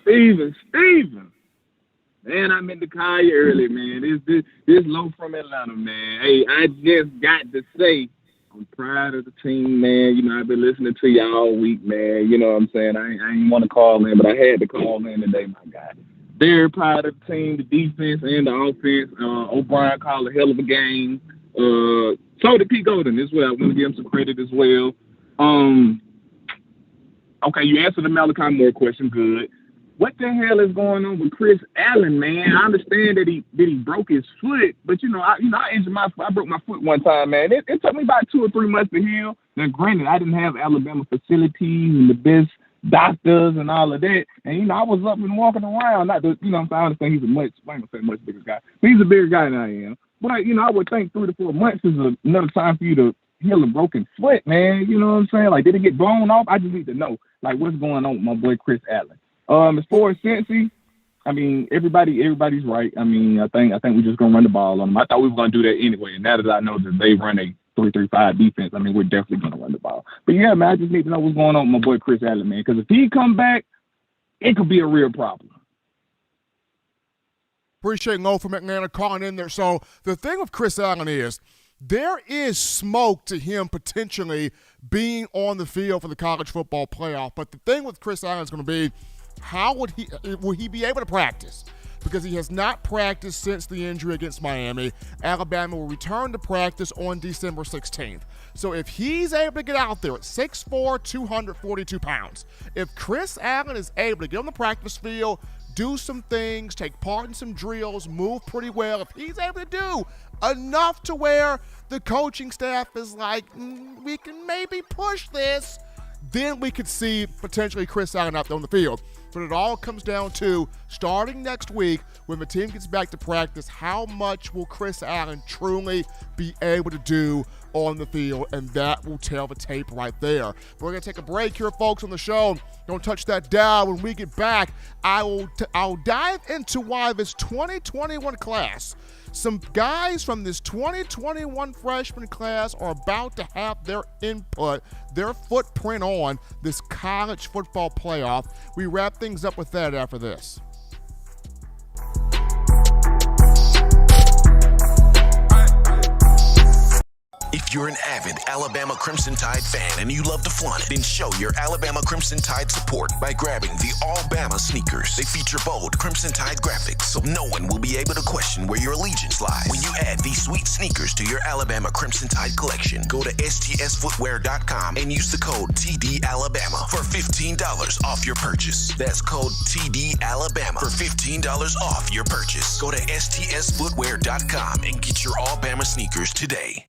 Man, I meant to call you early, man. This low from Atlanta, man. Hey, I just got to say, I'm proud of the team, man. I've been listening to you all week, man. You know what I'm saying? I ain't want to call in, but I had to call in today, my guy. Very proud of the team, the defense and the offense. O'Brien called a hell of a game. So did Pete Golden as well. I want to give him some credit as well. Okay, you answered the Malachi Moore question. Good. What the hell is going on with Chris Allen, man? I understand that he broke his foot, but I injured my foot. I broke my foot one time, man. It took me about 2 or 3 months to heal. Now, granted, I didn't have Alabama facilities and the best doctors and all of that, and I was up and walking around. Not the, I understand he's I ain't gonna say much bigger guy, but he's a bigger guy than I am. But I would think 3 to 4 months is another time for you to heal a broken foot, man. You know what I'm saying? Like, did it get blown off? I just need to know, like, what's going on with my boy Chris Allen. As far as Cincy, I mean, everybody's right. I mean, I think we're just gonna run the ball on them. I thought we were gonna do that anyway, and now that I know that they run a 3-3-5 defense, I mean, we're definitely gonna run the ball. But yeah, man, I just need to know what's going on with my boy Chris Allen, man, because if he come back, it could be a real problem. Appreciate Lo from Atlanta calling in there. So the thing with Chris Allen is there is smoke to him potentially being on the field for the college football playoff. But the thing with Chris Allen is going to be, how will he be able to practice? Because he has not practiced since the injury against Miami. Alabama will return to practice on December 16th. So if he's able to get out there at 6'4", 242 pounds, if Chris Allen is able to get on the practice field, do some things, take part in some drills, move pretty well. If he's able to do enough to where the coaching staff is like, we can maybe push this, then we could see potentially Chris Allen out there on the field. But it all comes down to, starting next week, when the team gets back to practice, how much will Chris Allen truly be able to do on the field, and that will tell the tape right there. We're going to take a break here, folks, on the show. Don't touch that dial. When we get back, I'll dive into why this 2021 class, some guys from this 2021 freshman class, are about to have their input, their footprint on this college football playoff. We wrap things up with that after this. If you're an avid Alabama Crimson Tide fan and you love to flaunt it, then show your Alabama Crimson Tide support by grabbing the All-Bama sneakers. They feature bold Crimson Tide graphics, so no one will be able to question where your allegiance lies. When you add these sweet sneakers to your Alabama Crimson Tide collection, go to stsfootwear.com and use the code TDAlabama for $15 off your purchase. That's code TDAlabama for $15 off your purchase. Go to stsfootwear.com and get your All-Bama sneakers today.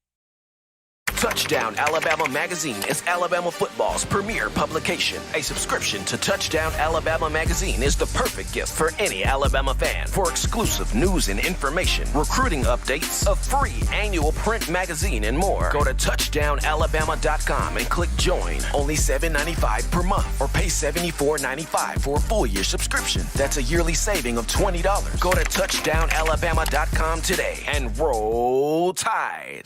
Touchdown Alabama Magazine is Alabama football's premier publication. A subscription to Touchdown Alabama Magazine is the perfect gift for any Alabama fan. For exclusive news and information, recruiting updates, a free annual print magazine, and more, go to touchdownalabama.com and click join. Only $7.95 per month, or pay $74.95 for a full year subscription. That's a yearly saving of $20. Go to touchdownalabama.com today and roll Tide.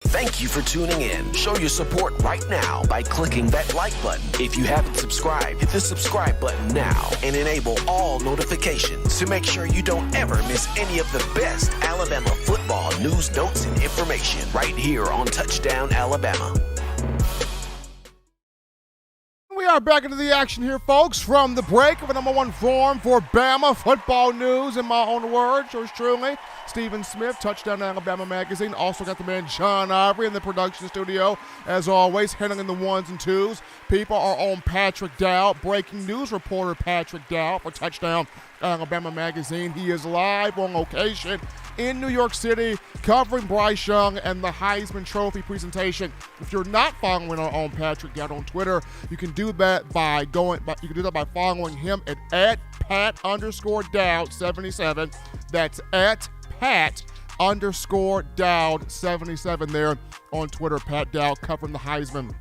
Thank you for tuning in. Show your support right now by clicking that like button. If you haven't subscribed, hit the subscribe button now and enable all notifications to make sure you don't ever miss any of the best Alabama football news, notes, and information right here on Touchdown Alabama. We are back into the action here, folks, from the break of the number one forum for Bama football news. In my own words, yours truly, Stephen Smith, Touchdown Alabama Magazine. Also got the man John Ivory in the production studio, as always, handling the ones and twos. People are on Patrick Dow, breaking news reporter Patrick Dow for Touchdown Alabama Magazine. He is live on location in New York City, covering Bryce Young and the Heisman Trophy presentation. If you're not following our own Patrick Dow on Twitter, you can do that by following him at Pat_Dowd77. That's at Pat_Dowd77 there on Twitter. Pat Dowd covering the Heisman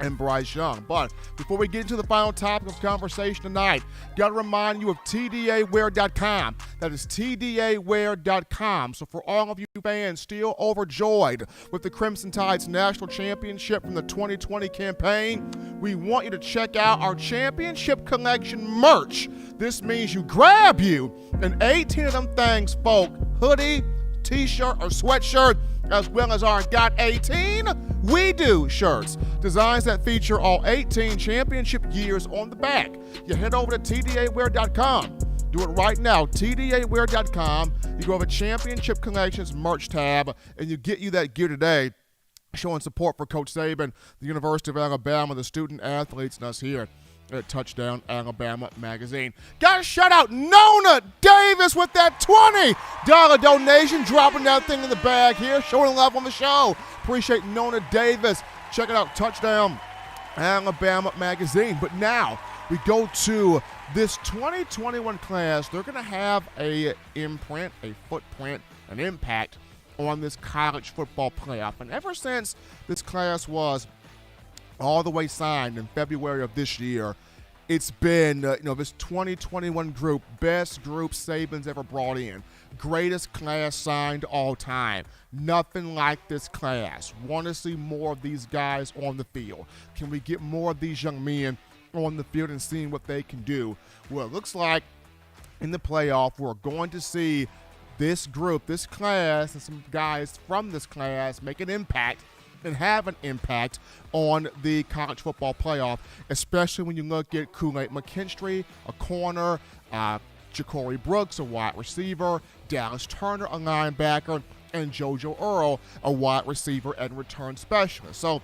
and Bryce Young. But before we get into the final topic of conversation tonight, got to remind you of TDAwear.com. That is TDAwear.com. So for all of you fans still overjoyed with the Crimson Tide's national championship from the 2020 campaign, we want you to check out our championship collection merch. This means you grab you an 18 of them things, folk, hoodie, t-shirt, or sweatshirt, as well as our Got 18 We Do shirts. Designs that feature all 18 championship years on the back. You head over to TDAwear.com. Do it right now, TDAwear.com. You go over Championship Collections merch tab, and you get you that gear today, showing support for Coach Saban, the University of Alabama, the student athletes, and us here at Touchdown Alabama Magazine. Got to shout out Nona Davis with that $20 donation, dropping that thing in the bag here, showing love on the show. Appreciate Nona Davis. Check it out, Touchdown Alabama Magazine. But now we go to this 2021 class. They're going to have a imprint, a footprint, an impact on this college football playoff. And ever since this class was all the way signed in February of this year, it's been, this 2021 group, best group Saban's ever brought in. Greatest class signed all time. Nothing like this class. Want to see more of these guys on the field. Can we get more of these young men on the field and seeing what they can do? Well, it looks like in the playoff we're going to see this group, this class, and some guys from this class make an impact and have an impact on the college football playoff, especially when you look at Kool-Aid McKinstry, a corner, Ja'Cory Brooks, a wide receiver, Dallas Turner, a linebacker, and JoJo Earl, a wide receiver and return specialist. So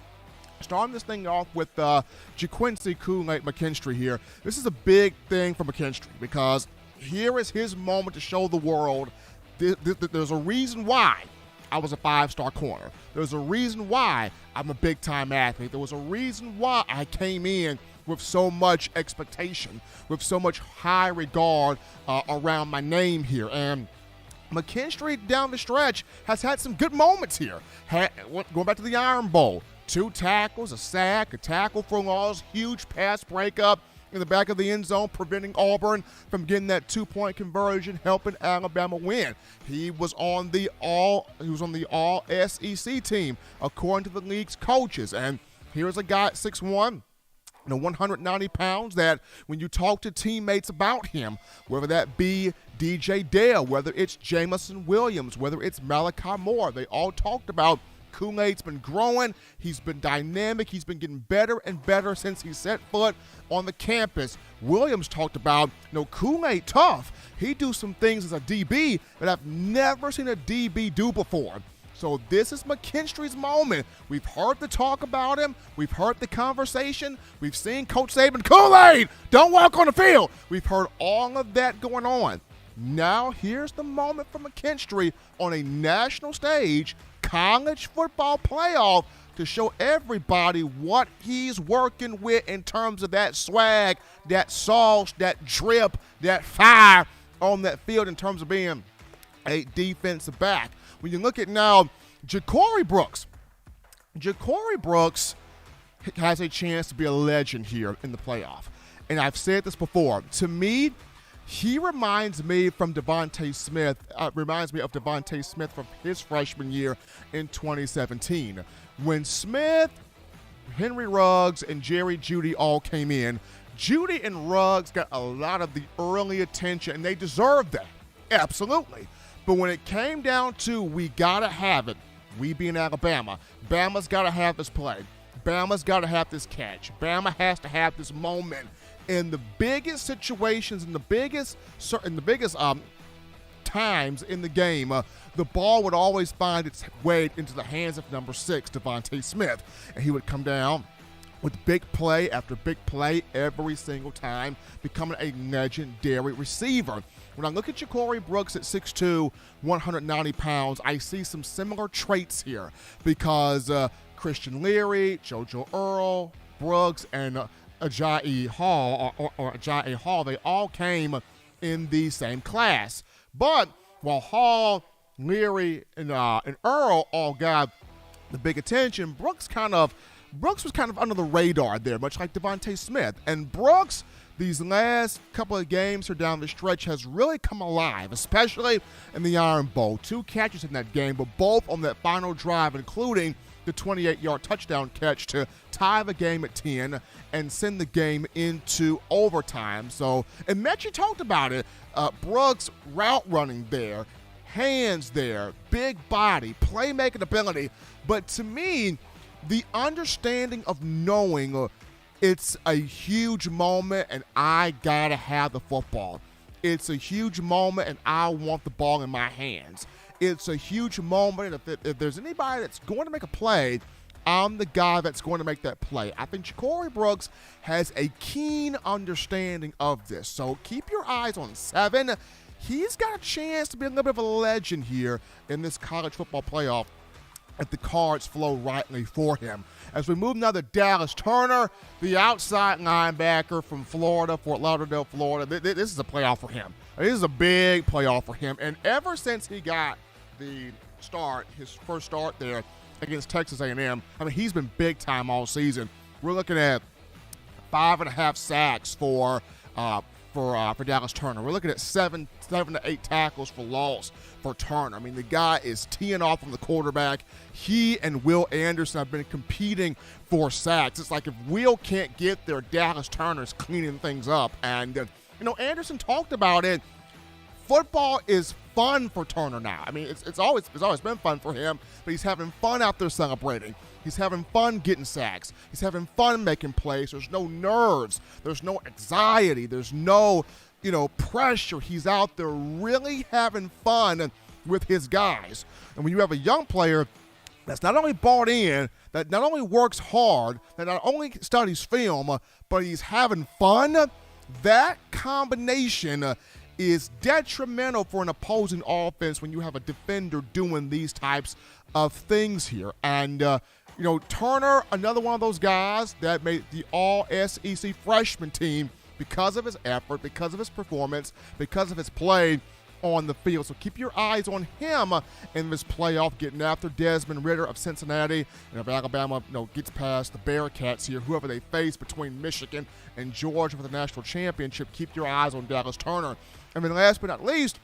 starting this thing off with JaQuincy Kool-Aid McKinstry here, this is a big thing for McKinstry because here is his moment to show the world there's a reason why I was a 5-star corner. There's a reason why I'm a big-time athlete. There was a reason why I came in with so much expectation, with so much high regard around my name here. And McKinstry down the stretch has had some good moments here. Going back to the Iron Bowl, 2 tackles, a sack, a tackle for loss, huge pass breakup in the back of the end zone, preventing Auburn from getting that 2-point conversion, helping Alabama win. He was on the all SEC team, according to the league's coaches. And here's a guy at 6'1", 190 pounds, that when you talk to teammates about him, whether that be DJ Dale, whether it's Jamison Williams, whether it's Malachi Moore, they all talked about Kool-Aid's been growing. He's been dynamic. He's been getting better and better since he set foot on the campus. Williams talked about, Kool-Aid tough. He do some things as a DB that I've never seen a DB do before. So this is McKinstry's moment. We've heard the talk about him. We've heard the conversation. We've seen Coach Saban, Kool-Aid, don't walk on the field. We've heard all of that going on. Now here's the moment for McKinstry on a national stage, college football playoff, to show everybody what he's working with in terms of that swag, that sauce, that drip, that fire on that field in terms of being a defensive back. When you look at now Ja'Cory Brooks has a chance to be a legend here in the playoff. And I've said this before. To me, he reminds me of Devontae Smith from his freshman year in 2017. When Smith, Henry Ruggs, and Jerry Jeudy all came in, Jeudy and Ruggs got a lot of the early attention, and they deserved that. Absolutely. But when it came down to we got to have it, we being Alabama, Bama's got to have this play. Bama's got to have this catch. Bama has to have this moment. In the biggest situations, in the biggest times in the game, the ball would always find its way into the hands of number 6, Devontae Smith. And he would come down with big play after big play every single time, becoming a legendary receiver. When I look at Ja'Cory Brooks at 6'2", 190 pounds, I see some similar traits here because Christian Leary, JoJo Earl, Brooks, and Ajayi Hall, they all came in the same class. But while Hall, Leary, and Earl all got the big attention, Brooks was kind of under the radar there, much like Devontae Smith. And Brooks, these last couple of games here down the stretch, has really come alive, especially in the Iron Bowl. 2 catches in that game, but both on that final drive, including the 28-yard touchdown catch to tie the game at 10 and send the game into overtime. So, and Mechie talked about it, Brooks' route running there, hands there, big body, playmaking ability. But to me, the understanding of knowing it's a huge moment and I gotta have the football. It's a huge moment and I want the ball in my hands. It's a huge moment. If there's anybody that's going to make a play, I'm the guy that's going to make that play. I think Ja'Cory Brooks has a keen understanding of this. So keep your eyes on 7. He's got a chance to be a little bit of a legend here in this college football playoff if the cards flow rightly for him. As we move now to Dallas Turner, the outside linebacker from Florida, Fort Lauderdale, Florida. This is a playoff for him. This is a big playoff for him. And ever since he got his first start there against Texas A&M, I mean, he's been big time all season. We're looking at 5.5 sacks for Dallas Turner. We're looking at 7 to 8 tackles for loss for Turner. I mean, the guy is teeing off from the quarterback. He and Will Anderson have been competing for sacks. It's like if Will can't get there, Dallas Turner's cleaning things up. And, Anderson talked about it. Football is fun for Turner now. I mean, it's always been fun for him, but he's having fun out there celebrating. He's having fun getting sacks. He's having fun making plays. There's no nerves. There's no anxiety. There's no, pressure. He's out there really having fun with his guys. And when you have a young player that's not only bought in, that not only works hard, that not only studies film, but he's having fun, that combination is detrimental for an opposing offense when you have a defender doing these types of things here. And, Turner, another one of those guys that made the All-SEC freshman team because of his effort, because of his performance, because of his play on the field. So keep your eyes on him in this playoff, getting after Desmond Ridder of Cincinnati. And if Alabama gets past the Bearcats here, whoever they face between Michigan and Georgia for the national championship, keep your eyes on Dallas Turner. And then last but not least,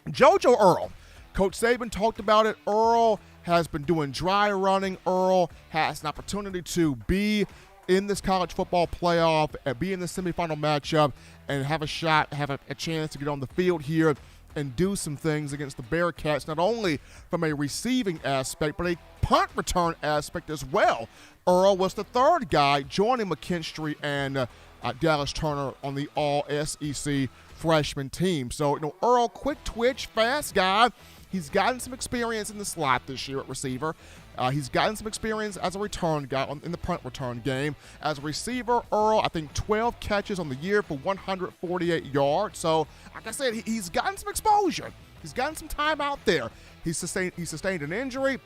JoJo Earle. Coach Saban talked about it. Earle has been doing dry running. Earle has an opportunity to be in this college football playoff, be in the semifinal matchup, and have a shot, have a chance to get on the field here and do some things against the Bearcats, not only from a receiving aspect, but a punt return aspect as well. Earle was the third guy joining McKinstry and Dallas Turner on the All-SEC freshman team. So, Earle, quick twitch, fast guy. He's gotten some experience in the slot this year at receiver. He's gotten some experience as a return guy in the punt return game. As a receiver, Earle, I think 12 catches on the year for 148 yards. So, like I said, he's gotten some exposure. He's gotten some time out there. He sustained an injury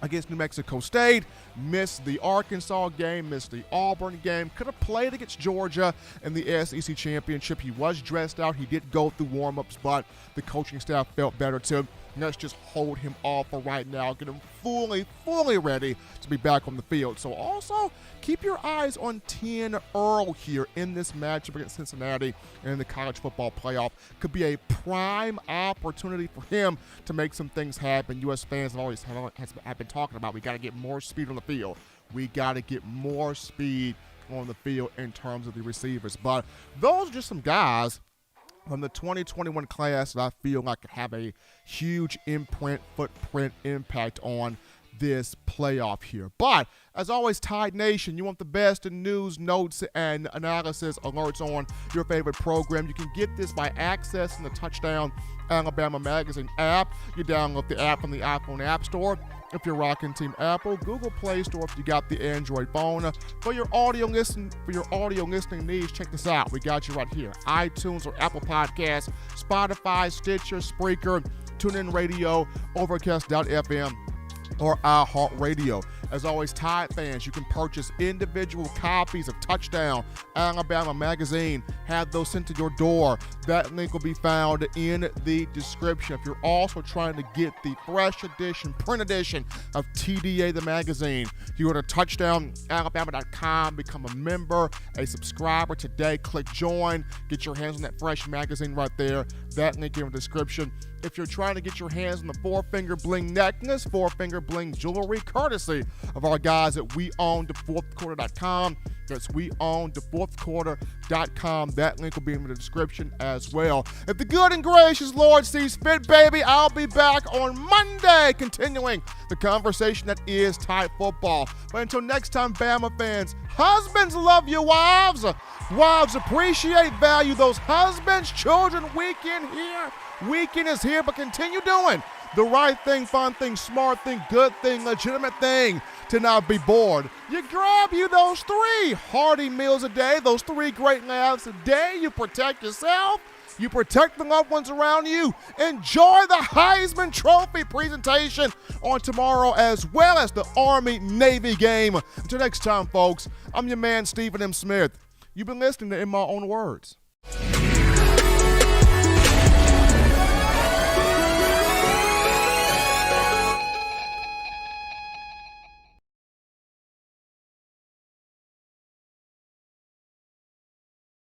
against New Mexico State, missed the Arkansas game, missed the Auburn game, could have played against Georgia in the SEC championship. He was dressed out. He did go through warm-ups, but the coaching staff felt better to let's just hold him off for right now, get him fully ready to be back on the field. So also keep your eyes on 10 Earle here in this matchup against Cincinnati in the college football playoff. Could be a prime opportunity for him to make some things happen. U.S. fans have been talking about we got to get more speed on the field. We got to get more speed on the field in terms of the receivers. But those are just some guys from the 2021 class that I feel like could have a huge footprint impact on this playoff here. But as always, Tide Nation, you want the best in news, notes, and analysis alerts on your favorite program. You can get this by accessing the Touchdown Alabama Magazine app. You download the app from the iPhone App Store if you're rocking Team Apple, Google Play Store if you got the Android phone. For your audio listening needs, check this out. We got you right here: iTunes or Apple Podcasts, Spotify, Stitcher, Spreaker, TuneIn Radio, Overcast.fm, or iHeartRadio. As always, Tide fans, you can purchase individual copies of Touchdown Alabama Magazine. Have those sent to your door. That link will be found in the description. If you're also trying to get the fresh edition, print edition of TDA the magazine, you go to touchdownalabama.com, become a member, a subscriber today. Click join, get your hands on that fresh magazine right there. That link in the description. If you're trying to get your hands on the 4-Finger Bling necklace, 4-Finger Bling jewelry, courtesy of our guys at WeOwnTheFourthQuarter.com. That's WeOwnTheFourthQuarter.com. That link will be in the description as well. If the good and gracious Lord sees fit, baby, I'll be back on Monday, continuing the conversation that is Tide football. But until next time, Bama fans, husbands love your wives. Wives appreciate, value those husbands. Children, weekend here. Weekend is here, but continue doing the right thing, fun thing, smart thing, good thing, legitimate thing to not be bored. You grab you those 3 hearty meals a day, those 3 great laughs a day. You protect yourself. You protect the loved ones around you. Enjoy the Heisman Trophy presentation on tomorrow, as well as the Army-Navy game. Until next time, folks, I'm your man, Stephen M. Smith. You've been listening to In My Own Words.